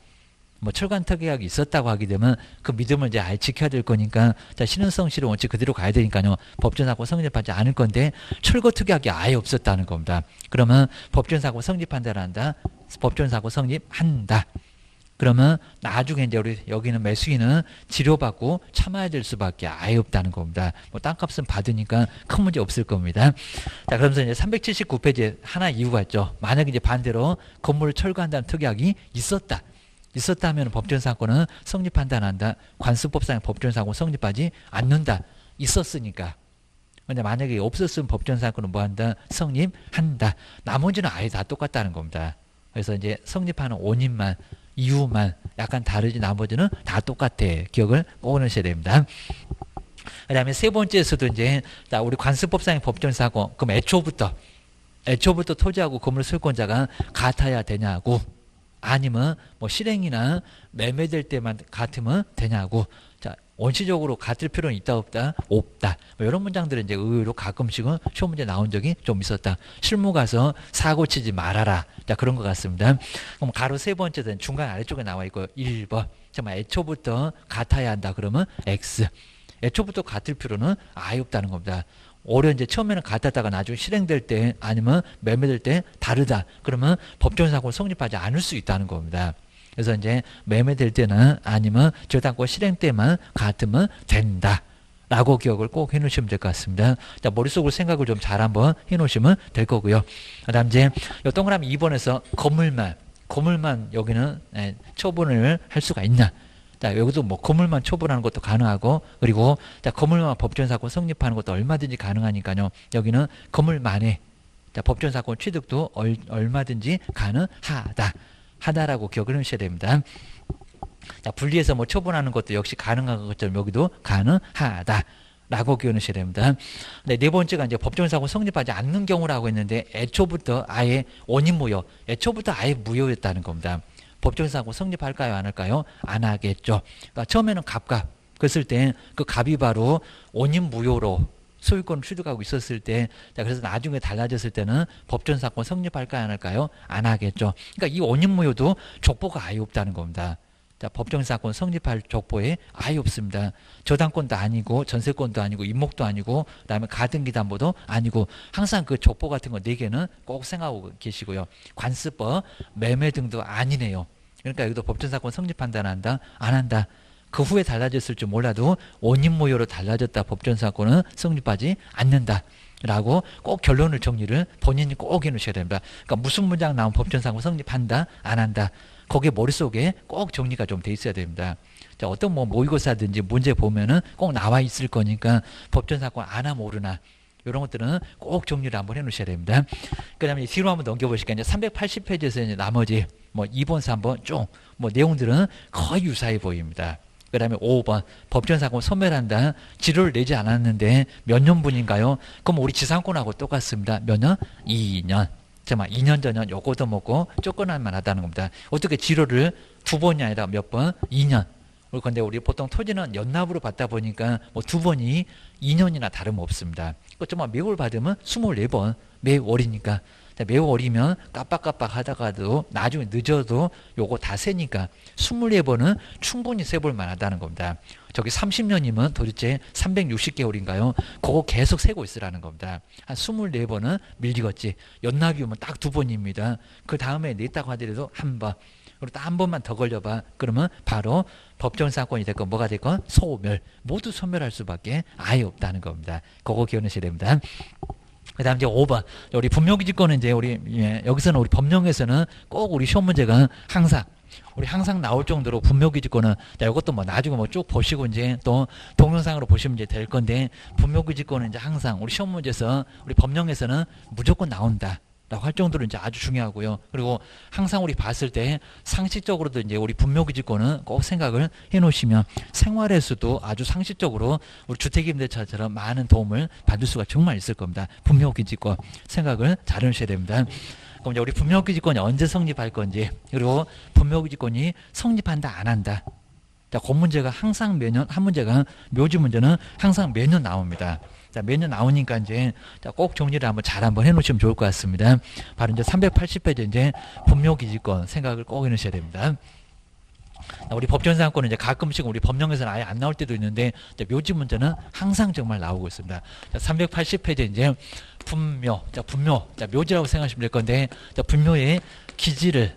뭐 철관 특약이 있었다고 하게 되면 그 믿음을 이제 아예 지켜야 될 거니까 자, 신은성 씨를 원칙 그대로 가야 되니까요. 법정사고 성립하지 않을 건데 철거 특약이 아예 없었다는 겁니다. 그러면 법정사고 성립한다란다. 법정사고 성립한다. 그러면 나중에 이제 우리 여기는 매수인은 치료받고 참아야 될 수밖에 아예 없다는 겁니다. 뭐 땅값은 받으니까 큰 문제 없을 겁니다. 자, 그러면서 이제 379페이지에 하나 이유가 있죠. 만약에 이제 반대로 건물을 철거한다는 특약이 있었다면 법정사건은 성립한다 안 한다. 관습법상 법정사건 성립하지 않는다. 있었으니까. 근데 만약에 없었으면 법정사건은 뭐한다? 성립한다. 나머지는 아예 다 똑같다는 겁니다. 그래서 이제 성립하는 원인만 이유만 약간 다르지 나머지는 다 똑같아. 기억을 꼭 넣으셔야 됩니다. 그 다음에 세 번째에서도 이제 우리 관습법상의 법정사고 그럼 애초부터 토지하고 건물 소유권자가 같아야 되냐고 아니면 뭐 실행이나 매매될 때만 같으면 되냐고 자 원시적으로 같을 필요는 있다 없다 없다 뭐 이런 문장들은 이제 의외로 가끔씩은 시험 문제 나온 적이 좀 있었다. 실무 가서 사고 치지 말아라. 자 그런 것 같습니다. 그럼 가로 세 번째는 중간 아래쪽에 나와 있고요. 1번 정말 애초부터 같아야 한다. 그러면 X 애초부터 같을 필요는 아예 없다는 겁니다. 오히려 이제 처음에는 같았다가 나중에 실행될 때 아니면 매매될 때 다르다. 그러면 법정사고 성립하지 않을 수 있다는 겁니다. 그래서 이제 매매될 때는 아니면 저당권 실행 때만 같으면 된다. 라고 기억을 꼭 해놓으시면 될 것 같습니다. 자, 머릿속으로 생각을 좀 잘 한번 해놓으시면 될 거고요. 그 다음 이제 요 동그라미 2번에서 건물만 여기는 처분을 할 수가 있나. 자, 여기도 뭐 건물만 처분하는 것도 가능하고 그리고 자, 건물만 법정사건 성립하는 것도 얼마든지 가능하니까요. 여기는 건물만에 자, 법정사건 취득도 얼마든지 하다라고 기억을 하셔야 됩니다. 자, 분리해서 뭐 처분하는 것도 역시 가능한 것처럼 여기도 가능하다라고 기억하셔야 됩니다. 네, 네 번째가 이제 법정사건 성립하지 않는 경우라고 했는데 애초부터 아예 원인 무효, 애초부터 아예 무효였다는 겁니다. 법정사고 성립할까요? 안 할까요? 안 하겠죠. 그러니까 처음에는 갑갑. 그랬을 때 그 갑이 바로 원인 무효로 소유권을 취득하고 있었을 때, 자, 그래서 나중에 달라졌을 때는 법정사건 성립할까요? 안 할까요? 안 하겠죠. 그러니까 이 원인 무효도 족보가 아예 없다는 겁니다. 자, 법정사건 성립할 족보에 아예 없습니다. 저당권도 아니고 전세권도 아니고 임목도 아니고 그다음에 가등기담보도 아니고 항상 그 족보 같은 거 4개는 꼭 생각하고 계시고요. 관습법, 매매 등도 아니네요. 그러니까 여기도 법정사건 성립한다 안 한다? 안 한다. 그 후에 달라졌을 줄 몰라도 원인 무효로 달라졌다 법정사건은 성립하지 않는다. 라고 꼭 결론을 정리를 본인이 꼭 해놓으셔야 됩니다. 그러니까 무슨 문장 나오면 법정사건 성립한다 안 한다. 거기에 머릿속에 꼭 정리가 좀 돼 있어야 됩니다. 자, 어떤 뭐 모의고사든지 문제 보면은 꼭 나와 있을 거니까 법정사건 아나 모르나 이런 것들은 꼭 정리를 한번 해놓으셔야 됩니다. 그 다음에 뒤로 한번 넘겨보실까요? 이제 380페이지에서 이제 나머지 뭐 2번, 3번 쭉 뭐 내용들은 거의 유사해 보입니다. 그 다음에 5번 법정사건 소멸한다. 지료를 내지 않았는데 몇 년분인가요? 그럼 우리 지상권하고 똑같습니다. 몇 년? 2년. 잠깐만 2년 전년 요거도 먹고 쫓겨날 만하다는 겁니다. 어떻게 지료를 2번이 아니라 몇 번? 2년. 그런데 우리 보통 토지는 연납으로 받다 보니까 뭐 2번이 2년이나 다름없습니다. 정말 매월 받으면 24번 매월이니까 매우 어리면 깜빡깜빡 하다가도 나중에 늦어도 요거 다 세니까 24번은 충분히 세볼 만하다는 겁니다. 저기 30년이면 도대체 360개월인가요? 그거 계속 세고 있으라는 겁니다. 한 24번은 밀리겠지. 연납이면 딱 2번입니다. 그 다음에 냈다고 하더라도 한 번. 그리고 또 한 번만 더 걸려봐. 그러면 바로 법정사건이 됐건 뭐가 됐건 소멸. 모두 소멸할 수밖에 아예 없다는 겁니다. 그거 기억하셔야 됩니다. 그 다음 이제 5번. 우리 분묘기지권은 이제 우리, 여기서는 우리 법령에서는 꼭 우리 시험 문제가 항상 나올 정도로 분묘기지권은, 이것도 뭐 나중에 뭐 쭉 보시고 이제 또 동영상으로 보시면 이제 될 건데, 분묘기지권은 이제 항상 우리 시험 문제에서 우리 법령에서는 무조건 나온다. 라고 할 정도로 이제 아주 중요하고요. 그리고 항상 우리 봤을 때 상식적으로도 이제 우리 분묘기지권은 꼭 생각을 해 놓으시면 생활에서도 아주 상식적으로 우리 주택임대차처럼 많은 도움을 받을 수가 정말 있을 겁니다. 분묘기지권 생각을 잘 해놓으셔야 됩니다. 그럼 이제 우리 분묘기지권이 언제 성립할 건지, 그리고 분묘기지권이 성립한다 안 한다. 자, 그 문제가 항상 매년 한 문제가 묘지 문제는 항상 매년 나옵니다. 자, 매년 나오니까 이제 꼭 정리를 한번 해놓으시면 좋을 것 같습니다. 바로 이제 380페이지 이제 분묘기지권 생각을 꼭 해놓으셔야 됩니다. 우리 법정사건은 이제 가끔씩 우리 법령에서는 아예 안 나올 때도 있는데 묘지 문제는 항상 정말 나오고 있습니다. 자, 380페이지 이제 분묘. 자, 분묘. 자, 묘지라고 생각하시면 될 건데, 자, 분묘의 기지를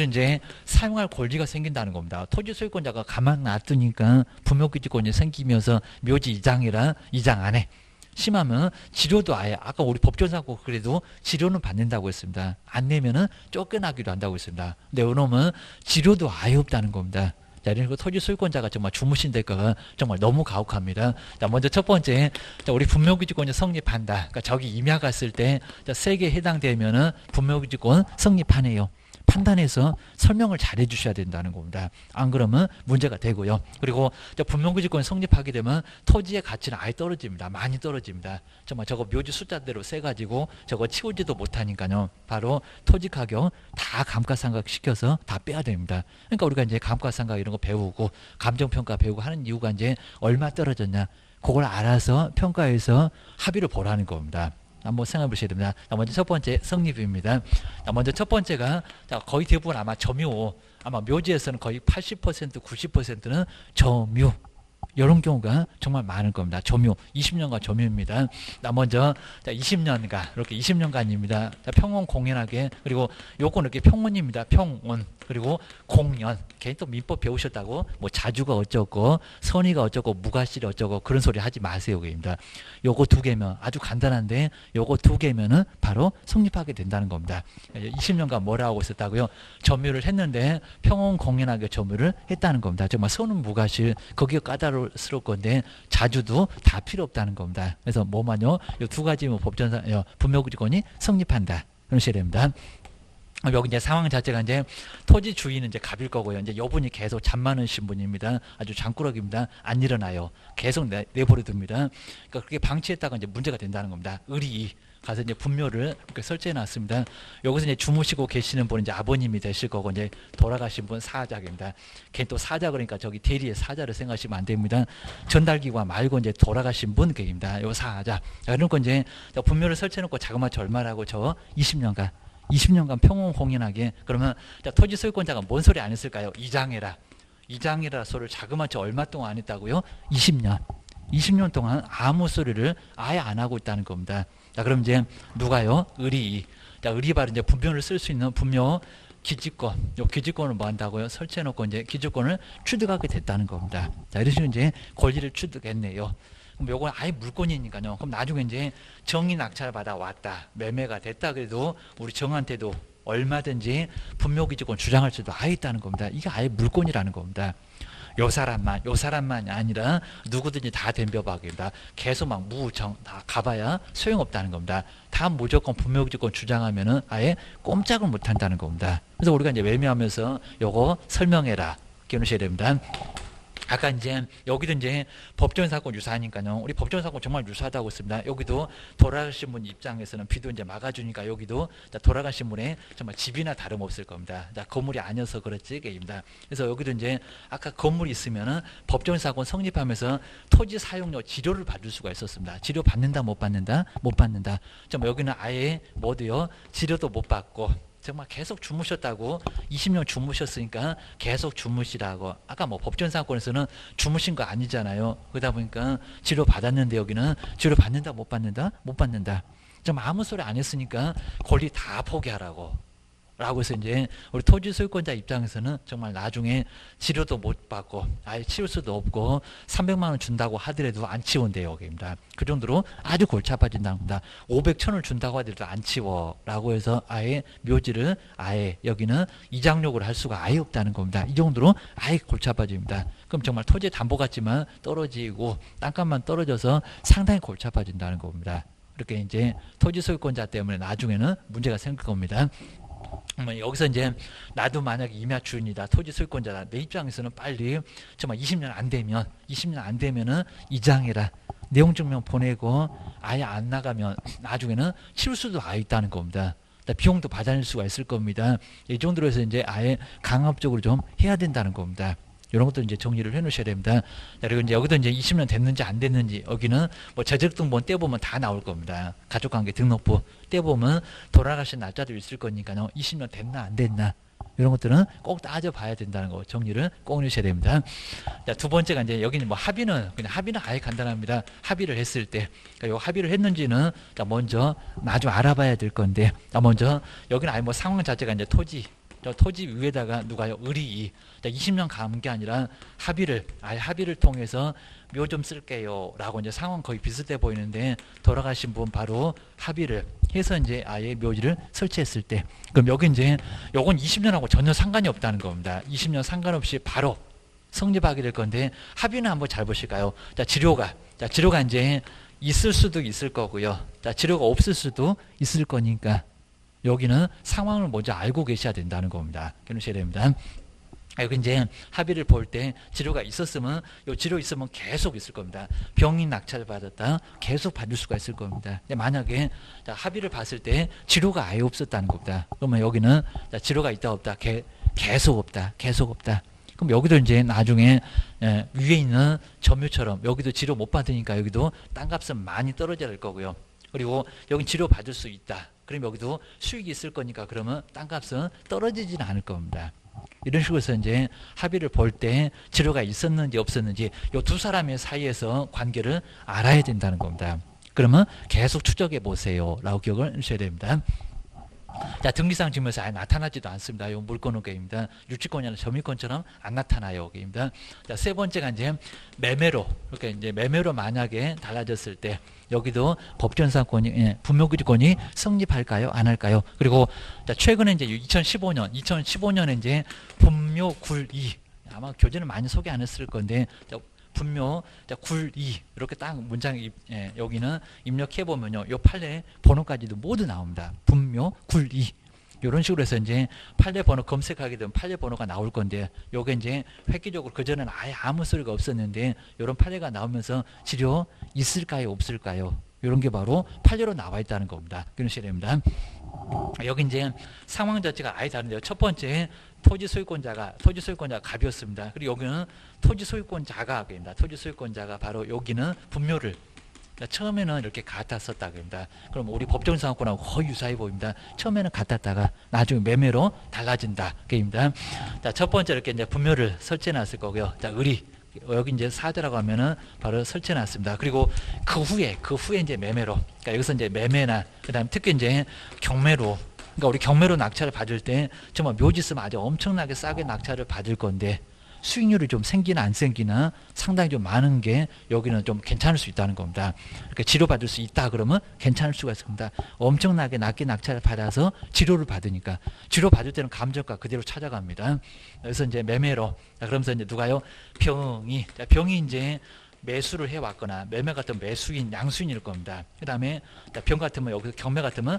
이제 사용할 권리가 생긴다는 겁니다. 토지 소유권자가 가만 놔두니까 분묘기지권이 생기면서 묘지 이장이라 이장 안에 심하면 지료도 아예 아까 우리 법전사고 그래도 지료는 받는다고 했습니다. 안 내면은 쫓겨나기도 한다고 했습니다. 근데 이놈은 지료도 아예 없다는 겁니다. 자, 그리고 토지 소유권자가 정말 주무신 대가가 정말 너무 가혹합니다. 자, 먼저 첫 번째, 자, 우리 분묘기지권이 성립한다. 그러니까 저기 임야 갔을 때, 자, 세계에 해당되면은 분묘기지권 성립하네요. 판단해서 설명을 잘 해주셔야 된다는 겁니다. 안 그러면 문제가 되고요. 그리고 분묘기지권 성립하게 되면 토지의 가치는 아예 떨어집니다. 많이 떨어집니다. 정말 저거 묘지 숫자대로 세가지고 저거 치우지도 못하니까요. 바로 토지 가격 다 감가상각 시켜서 다 빼야 됩니다. 그러니까 우리가 이제 감가상각 이런 거 배우고 감정평가 배우고 하는 이유가 이제 얼마 떨어졌냐. 그걸 알아서 평가해서 합의를 보라는 겁니다. 한번 생각해 보셔야 됩니다. 먼저 첫 번째 성립입니다. 먼저 첫 번째가 거의 대부분 아마 점유, 아마 묘지에서는 거의 80% 90%는 점유. 이런 경우가 정말 많을 겁니다. 점유, 20년간 점유입니다. 먼저 20년간, 이렇게 20년간입니다. 평온 공연하게, 그리고 요건 이렇게 평온입니다. 평온, 그리고 공연. 괜히 또 민법 배우셨다고 뭐 자주가 어쩌고 선의가 어쩌고 무과실이 어쩌고 그런 소리 하지 마세요. 그입니다. 요거 두 개면 아주 간단한데 요거 두 개면은 바로 성립하게 된다는 겁니다. 20년간 뭐라 하고 있었다고요? 점유를 했는데 평온 공연하게 점유를 했다는 겁니다. 정말 선은 무과실 거기가 까다로울 건데 자주도 다 필요 없다는 겁니다. 그래서 뭐만요? 요 두 가지 뭐 법전사 분묘기지권이 성립한다. 그러셔야 됩니다. 여기 이제 상황 자체가 이제 토지 주인은 이제 갑일 거고요. 이제 여분이 계속 잠 많으신 분입니다. 아주 장꾸러기입니다. 안 일어나요. 계속 내버려 둡니다. 그러니까 그렇게 방치했다가 이제 문제가 된다는 겁니다. 의리 가서 이제 분묘를 이렇게 설치해 놨습니다. 여기서 이제 주무시고 계시는 분은 이제 아버님이 되실 거고 이제 돌아가신 분 사자입니다. 걔 또 사자 그러니까 저기 대리의 사자를 생각하시면 안 됩니다. 전달기관 말고 이제 돌아가신 분 그입니다. 요 사자. 이런 거 이제 분묘를 설치해 놓고 자그마치 얼마라고 저 20년간 평온 공연하게 그러면 토지 소유권자가 뭔 소리 안 했을까요? 이장해라 소리를 자그마치 얼마 동안 안 했다고요? 20년 동안 아무 소리를 아예 안 하고 있다는 겁니다. 자, 그럼 이제 누가요? 의리. 자, 의리 바로 이제 분묘를 쓸 수 있는 분묘 기지권. 요 기지권을 뭐 한다고요? 설치해 놓고 이제 기지권을 취득하게 됐다는 겁니다. 자, 이런 식으로 이제 권리를 취득했네요. 그럼 요건 아예 물권이니까요. 그럼 나중에 이제 정의 낙찰 받아 왔다. 매매가 됐다 그래도 우리 정한테도 얼마든지 분묘기지권 주장할 수도 아예 있다는 겁니다. 이게 아예 물권이라는 겁니다. 요 사람만이 아니라 누구든지 다 덤벼박입니다. 계속 막 무정 다 가봐야 소용없다는 겁니다. 다 무조건 분묘기지권 주장하면은 아예 꼼짝을 못한다는 겁니다. 그래서 우리가 이제 매매하면서 요거 설명해라. 기억하셔야 됩니다. 아까 이제 여기도 이제 법전 사건 유사하니까요. 우리 법전 사건 정말 유사하다고 했습니다. 여기도 돌아가신 분 입장에서는 비도 이제 막아주니까 여기도 돌아가신 분의 정말 집이나 다름없을 겁니다. 건물이 아니어서 그렇지 게입니다. 그래서 여기도 이제 아까 건물이 있으면은 법전 사건 성립하면서 토지 사용료 지료를 받을 수가 있었습니다. 지료 받는다 못 받는다 못 받는다. 좀 여기는 아예 뭐도요 지료도 못 받고. 정말 계속 주무셨다고 20년 주무셨으니까 계속 주무시라고 아까 뭐 법전 사건에서는 주무신 거 아니잖아요. 그러다 보니까 치료 받았는데 여기는 치료 받는다 못 받는다 못 받는다. 좀 아무 소리 안 했으니까 권리 다 포기하라고 라고 해서 이제 우리 토지 소유권자 입장에서는 정말 나중에 치료도 못 받고 아예 치울 수도 없고 300만 원 준다고 하더라도 안 치운대요. 여기입니다. 그 정도로 아주 골치 아파진다는 겁니다. 500,000을 준다고 하더라도 안 치워 라고 해서 아예 묘지를 아예 여기는 이장력을 할 수가 아예 없다는 겁니다. 이 정도로 아예 골치 아파집니다. 그럼 정말 토지 담보 같지만 떨어지고 땅값만 떨어져서 상당히 골치 아파진다는 겁니다. 이렇게 이제 토지 소유권자 때문에 나중에는 문제가 생길 겁니다. 여기서 이제 나도 만약에 임야 주인이다 토지 소유권자다 내 입장에서는 빨리 정말 20년 안 되면은 이장해라 내용 증명 보내고 아예 안 나가면 나중에는 치울 수도 아예 있다는 겁니다. 비용도 받아낼 수가 있을 겁니다. 이 정도로 해서 이제 아예 강압적으로 좀 해야 된다는 겁니다. 이런 것도 이제 정리를 해 놓으셔야 됩니다. 그리고 이제 여기도 이제 20년 됐는지 안 됐는지 여기는 뭐 재적등본 떼보면 다 나올 겁니다. 가족관계 등록부 떼보면 돌아가신 날짜도 있을 거니까요. 20년 됐나 안 됐나 이런 것들은 꼭 따져봐야 된다는 거 정리를 꼭 해주셔야 됩니다. 자, 두 번째가 이제 여기는 뭐 합의는 그냥 합의는 아예 간단합니다. 합의를 했을 때, 그러니까 요 합의를 했는지는 자 먼저 나중 알아봐야 될 건데, 자 먼저 여기는 아예 뭐 상황 자체가 이제 토지. 저 토지 위에다가 누가요? 을이 20년 감은 게 아니라 합의를 아예 합의를 통해서 묘 좀 쓸게요 라고 이제 상황 거의 비슷해 보이는데, 돌아가신 분 바로 합의를 해서 이제 아예 묘지를 설치했을 때, 그럼 여기 이제 요건 20년하고 전혀 상관이 없다는 겁니다. 20년 상관없이 바로 성립하게 될 건데, 합의는 한번 잘 보실까요? 자, 지료가 이제 있을 수도 있을 거고요. 자, 지료가 없을 수도 있을 거니까 여기는 상황을 먼저 알고 계셔야 된다는 겁니다. 그러셔야 됩니다. 여기 이제 합의를 볼 때 지료가 있었으면, 요 지료 있으면 계속 있을 겁니다. 병이 낙찰 받았다 계속 받을 수가 있을 겁니다. 근데 만약에 자, 합의를 봤을 때 지료가 아예 없었다는 겁니다. 그러면 여기는 자, 지료가 있다 없다 계속 없다. 그럼 여기도 이제 나중에 위에 있는 점유처럼 여기도 지료 못 받으니까 여기도 땅값은 많이 떨어져야 될 거고요. 그리고 여기 지료 받을 수 있다. 그럼 여기도 수익이 있을 거니까 그러면 땅값은 떨어지지는 않을 겁니다. 이런 식으로 해서 이제 합의를 볼 때 지료가 있었는지 없었는지 이 두 사람의 사이에서 관계를 알아야 된다는 겁니다. 그러면 계속 추적해 보세요 라고 기억을 해주셔야 됩니다. 자, 등기상 증명서 아예 나타나지도 않습니다. 이 물권은 게임입니다. 유치권이나 점유권처럼 안 나타나요. 게임입니다. 자, 세 번째가 이제 매매로, 이렇게 이제 매매로 만약에 달라졌을 때 여기도 법전사권이 분묘기지권이 성립할까요? 안 할까요? 그리고 자, 최근에 이제 2015년에 이제 분묘굴이 아마 교재는 많이 소개 안 했을 건데, 자, 분묘 굴2 이렇게 딱 문장 여기는 입력해 보면요, 요 판례 번호까지도 모두 나옵니다. 분묘 굴2 이런 식으로 해서 이제 판례 번호 검색하게 되면 판례 번호가 나올 건데, 요게 이제 획기적으로 그전에는 아예 아무 소리가 없었는데 이런 판례가 나오면서 지료 있을까요 없을까요? 이런 게 바로 판례로 나와 있다는 겁니다. 그러셔야 됩니다. 여기 이제 상황 자체가 아예 다른데요. 첫 번째 토지 소유권자가 갑이었습니다. 그리고 여기는 토지 소유권자가 바로 여기는 분묘를 처음에는 이렇게 같았었다 그럽니다. 그럼 우리 법정상권하고 거의 유사해 보입니다. 처음에는 같았다가 나중에 매매로 달라진다 게임입니다. 자, 첫 번째 이렇게 이제 분묘를 설치해 놨을 거고요. 자, 을이 여기 이제 사대라고 하면은 바로 설치해 놨습니다. 그리고 그 후에 이제 매매로, 그러니까 여기서 이제 매매나 그다음 특히 이제 경매로, 그러니까 우리 경매로 낙찰을 받을 때 정말 묘지 쓰면 아주 엄청나게 싸게 낙찰을 받을 건데 수익률이 좀 생기나 안 생기나 상당히 좀 많은 게 여기는 좀 괜찮을 수 있다는 겁니다. 이렇게 지료받을 수 있다 그러면 괜찮을 수가 있습니다. 엄청나게 낮게 낙찰을 받아서 지료를 받으니까 지료 받을 때는 감정가 그대로 찾아갑니다. 그래서 이제 매매로, 그러면서 이제 누가요? 병이 이제 매수를 해왔거나 매매 같은 매수인 양수인일 겁니다. 그 다음에 병 같으면 여기서 경매 같으면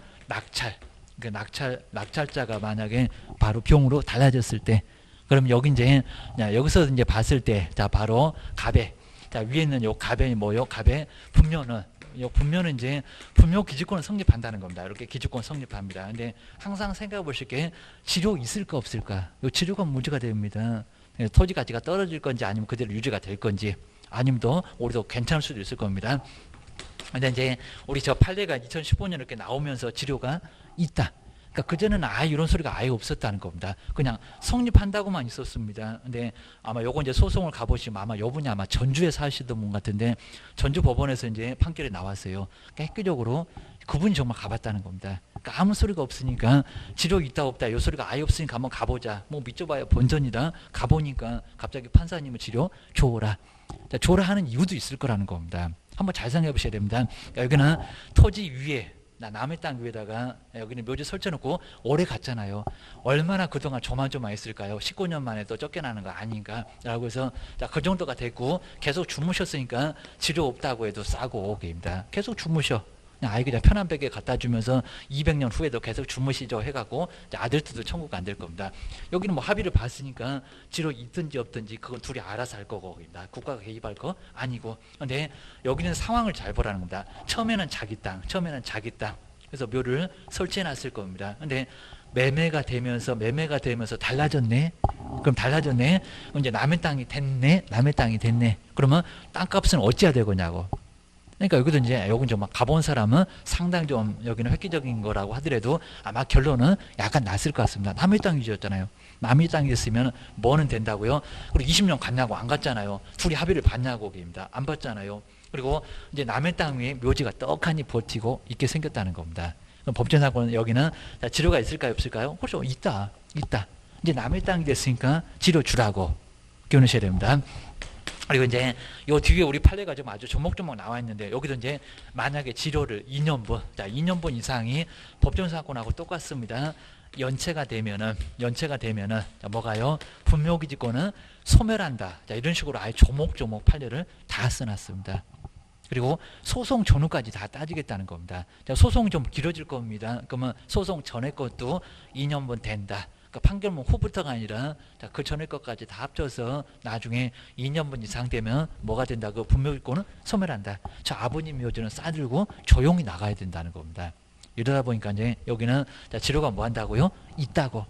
낙찰자가 만약에 바로 병으로 달라졌을 때, 그럼 여기 이제 여기서 이제 봤을 때 자 바로 갑에, 자 위에 있는 요 갑에 뭐요? 갑의 분묘는 이제 분묘 기지권을 성립한다는 겁니다. 이렇게 기지권 성립합니다. 근데 항상 생각해 보실 게 지료 있을까 없을까? 요 지료가 문제가 됩니다. 토지 가치가 떨어질 건지 아니면 그대로 유지가 될 건지, 아니면 또 오히려 괜찮을 수도 있을 겁니다. 근데 이제 우리 저 판례가 2015년 이렇게 나오면서 지료가 있다. 그러니까 그전에는 아예 이런 소리가 아예 없었다는 겁니다. 그냥 성립한다고만 있었습니다. 근데 아마 요거 이제 소송을 가보시면 아마 요 분이 아마 전주에 사시던 분 같은데 전주 법원에서 이제 판결이 나왔어요. 그러니까 획기적으로 그분이 정말 가봤다는 겁니다. 그러니까 아무 소리가 없으니까 지료 있다 없다 요 소리가 아예 없으니까 한번 가보자. 뭐 믿져봐야 본전이다. 가보니까 갑자기 판사님은 지료 줘라. 줘라 하는 이유도 있을 거라는 겁니다. 한번 잘 생각해 보셔야 됩니다. 여기는 토지 위에 남의 땅 위에다가 여기는 묘지 설쳐놓고 오래 갔잖아요. 얼마나 그동안 조만조만했을까요? 19년 만에 또 쫓겨나는 거 아닌가? 라고 해서 자, 그 정도가 됐고 계속 주무셨으니까 지료 없다고 해도 싸고 게임다. 계속 주무셔. 아이 그냥 편한 베개 갖다 주면서 200년 후에도 계속 주무시죠 해갖고 아들도 천국 안 될 겁니다. 여기는 뭐 합의를 봤으니까 지료 있든지 없든지 그건 둘이 알아서 할 거고, 국가가 개입할 거 아니고. 근데 여기는 상황을 잘 보라는 겁니다. 처음에는 자기 땅 그래서 묘를 설치해 놨을 겁니다. 근데 매매가 되면서 달라졌네. 그럼 달라졌네. 이제 남의 땅이 됐네. 그러면 땅값은 어찌해야 되겠냐고. 그러니까 여기도 이제 여기 좀 막 가본 사람은 상당히 좀 여기는 획기적인 거라고 하더라도 아마 결론은 약간 났을 것 같습니다. 남의 땅이었잖아요. 남의 땅이었으면 뭐는 된다고요? 그리고 20년 갔냐고 안 갔잖아요. 둘이 합의를 봤냐고 입니다. 안 봤잖아요. 그리고 이제 남의 땅 위에 묘지가 떡하니 버티고 있게 생겼다는 겁니다. 그럼 법정 사고는 여기는 지료가 있을까요, 없을까요? 그렇죠. 있다. 이제 남의 땅이 됐으니까 지료 주라고 기억하셔야 됩니다. 그리고 이제 요 뒤에 우리 판례가 좀 아주 조목조목 나와 있는데 여기도 이제 만약에 지료를 2년분, 자 2년분 이상이 법정 사건하고 똑같습니다. 연체가 되면은 자, 뭐가요? 분묘기지권은 소멸한다. 자 이런 식으로 아예 조목조목 판례를 다 써놨습니다. 그리고 소송 전후까지 다 따지겠다는 겁니다. 자, 소송 좀 길어질 겁니다. 그러면 소송 전에 것도 2년분 된다. 그러니까 판결문 후부터가 아니라 자, 그 전에 것까지 다 합쳐서 나중에 2년분 이상 되면 뭐가 된다? 그 분묘기권은 소멸한다. 저 아버님 묘지는 싸들고 조용히 나가야 된다는 겁니다. 이러다 보니까 이제 여기는 자, 지료가 뭐 한다고요? 있다고.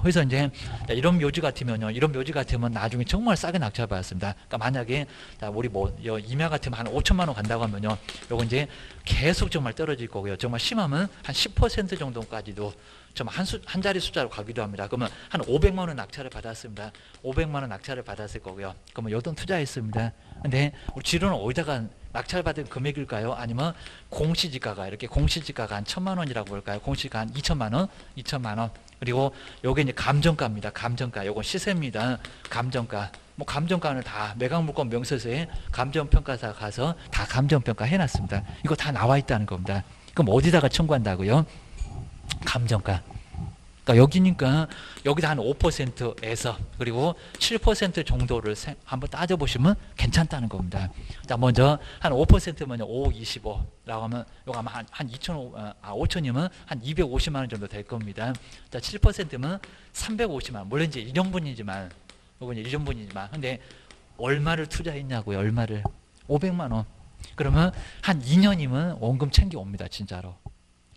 그래서 이제 이런 묘지 같으면 나중에 정말 싸게 낙찰받았습니다. 그러니까 만약에 우리 뭐 임야 같으면 한 5천만 원 간다고 하면요, 요거 이제 계속 정말 떨어질 거고요. 정말 심하면 한 10% 정도까지도 좀 한 자리 숫자로 가기도 합니다. 그러면 한 500만 원 낙찰을 받았습니다. 500만 원 낙찰을 받았을 거고요. 그러면 요 돈 투자했습니다. 근데 우리 지료는 어디다가 낙찰받은 금액일까요? 아니면 공시지가가 한 1,000만 원이라고 볼까요? 공시지가 한 2천만 원. 그리고 요게 이제 감정가입니다. 감정가. 요건 시세입니다. 감정가. 뭐 감정가는 다 매각물권 명세서에 감정평가사 가서 다 감정평가 해놨습니다. 이거 다 나와 있다는 겁니다. 그럼 어디다가 청구한다고요? 감정가. 그러니까 여기니까 여기다 한 5%에서 그리고 7% 정도를 한번 따져보시면 괜찮다는 겁니다. 자, 먼저 한 5%면요, 5, 25라고 하면 요거 아마 한 5천이면 한 250만 원 정도 될 겁니다. 자, 7%면 350만 원. 물론 이제 1년분이지만, 요건 1년분이지만, 근데 얼마를 투자했냐고요, 얼마를? 500만 원. 그러면 한 2년이면 원금 챙겨옵니다, 진짜로.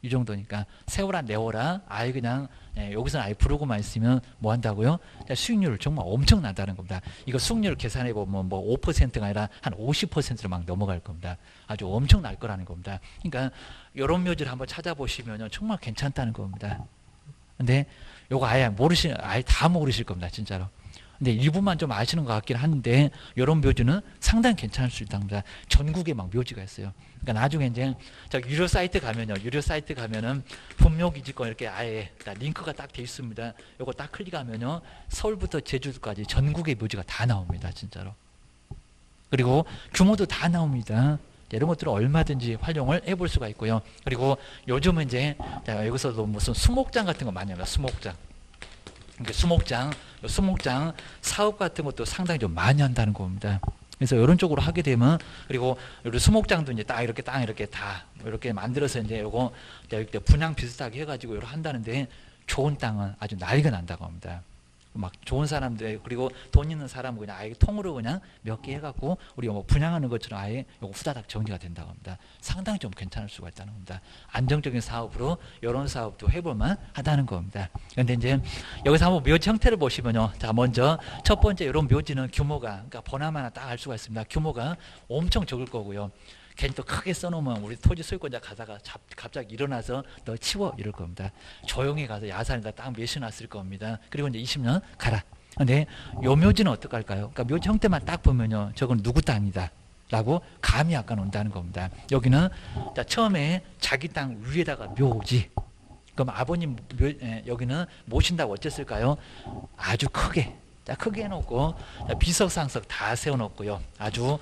이 정도니까 세워라 내워라 아예 그냥 여기서는 아예 부르고만 있으면 뭐 한다고요? 수익률 정말 엄청나다는 겁니다. 이거 수익률 계산해 보면 뭐 5%가 아니라 한 50%로 막 넘어갈 겁니다. 아주 엄청날 거라는 겁니다. 그러니까 이런 묘지를 한번 찾아보시면 정말 괜찮다는 겁니다. 근데 요거 아예 다 모르실 겁니다, 진짜로. 근데 일부만 좀 아시는 것 같긴 한데 이런 묘지는 상당히 괜찮을 수 있답니다. 전국에 막 묘지가 있어요. 그러니까 나중에 이제 저 유료 사이트 가면은 분묘기지권 이렇게 아예 링크가 딱 돼 있습니다. 요거 딱 클릭하면요, 서울부터 제주도까지 전국의 묘지가 다 나옵니다, 진짜로. 그리고 규모도 다 나옵니다. 이런 것들은 얼마든지 활용을 해볼 수가 있고요. 그리고 요즘은 이제 여기서도 무슨 수목장 같은 거 많이 합니다. 수목장 사업 같은 것도 상당히 좀 많이 한다는 겁니다. 그래서 이런 쪽으로 하게 되면, 그리고 우리 수목장도 이제 딱 이렇게 다 이렇게 만들어서 이제 요거 분양 비슷하게 해가지고 이렇게 한다는데 좋은 땅은 아주 난리가 난다고 합니다. 막 좋은 사람들, 그리고 돈 있는 사람은 그냥 아예 통으로 그냥 몇 개 해갖고 우리가 뭐 분양하는 것처럼 아예 요거 후다닥 정리가 된다고 합니다. 상당히 좀 괜찮을 수가 있다는 겁니다. 안정적인 사업으로 이런 사업도 해볼만 하다는 겁니다. 그런데 이제 여기서 한번 묘지 형태를 보시면요, 자 먼저 첫 번째 이런 묘지는 규모가, 그러니까 번화마나 딱 알 수가 있습니다. 규모가 엄청 적을 거고요. 괜히 또 크게 써놓으면 우리 토지 소유권자 가다가 갑자기 일어나서 너 치워 이럴 겁니다. 조용히 가서 야산에다 딱 메셔놨을 겁니다. 그리고 이제 20년 가라. 근데 요 묘지는 어떡할까요? 그러니까 묘지 형태만 딱 보면요, 저건 누구 땅이다 라고 감이 약간 온다는 겁니다. 여기는 자, 처음에 자기 땅 위에다가 묘지. 그럼 아버님 여기는 모신다고 어쨌을까요? 아주 크게. 자, 크게 해놓고 비석상석 다 세워놓고요, 아주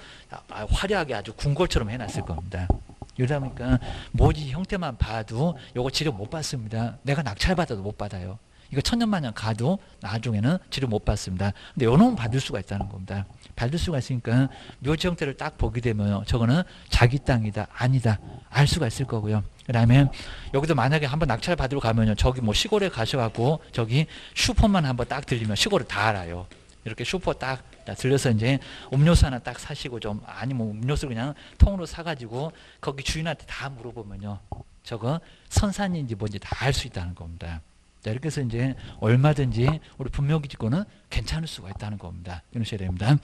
화려하게 아주 궁궐처럼 해놨을 겁니다. 이러다 보니까 묘지 형태만 봐도 요거 치료 못 받습니다. 내가 낙찰받아도 못 받아요. 이거 천년만년 가도 나중에는 치료 못 받습니다. 근데 요놈은 받을 수가 있다는 겁니다. 받을 수가 있으니까 묘지 형태를 딱 보게 되면 저거는 자기 땅이다 아니다 알 수가 있을 거고요. 그 다음에 여기도 만약에 한번 낙찰 받으러 가면요, 저기 뭐 시골에 가셔갖고 저기 슈퍼만 한번 딱 들리면 시골을 다 알아요. 이렇게 슈퍼 딱 들려서 이제 음료수 하나 딱 사시고 좀, 아니 뭐 음료수 그냥 통으로 사가지고 거기 주인한테 다 물어보면요, 저거 선산인지 뭔지 다 알 수 있다는 겁니다. 자, 이렇게 해서 이제 얼마든지 우리 분묘기지권은 괜찮을 수가 있다는 겁니다. 이러셔야 됩니다.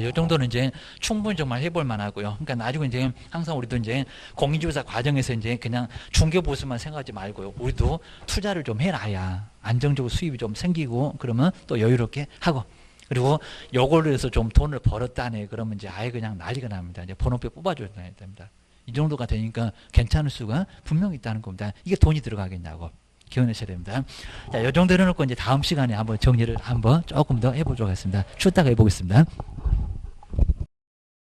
요 정도는 이제 충분히 정말 해볼 만하고요. 그러니까 나중에 이제 항상 우리도 이제 공인중개사 과정에서 이제 그냥 중개보수만 생각하지 말고요. 우리도 투자를 좀 해놔야 안정적으로 수입이 좀 생기고 그러면 또 여유롭게 하고 그리고 요걸로 해서 좀 돈을 벌었다네. 그러면 이제 아예 그냥 난리가 납니다. 이제 번호표 뽑아줘야 됩니다. 이 정도가 되니까 괜찮을 수가 분명히 있다는 겁니다. 이게 돈이 들어가겠냐고. 기원하셔야 됩니다. 자, 요 정도 해놓고 이제 다음 시간에 한번 정리를 한번 조금 더 해보도록 하겠습니다. 쉬었다가 해보겠습니다.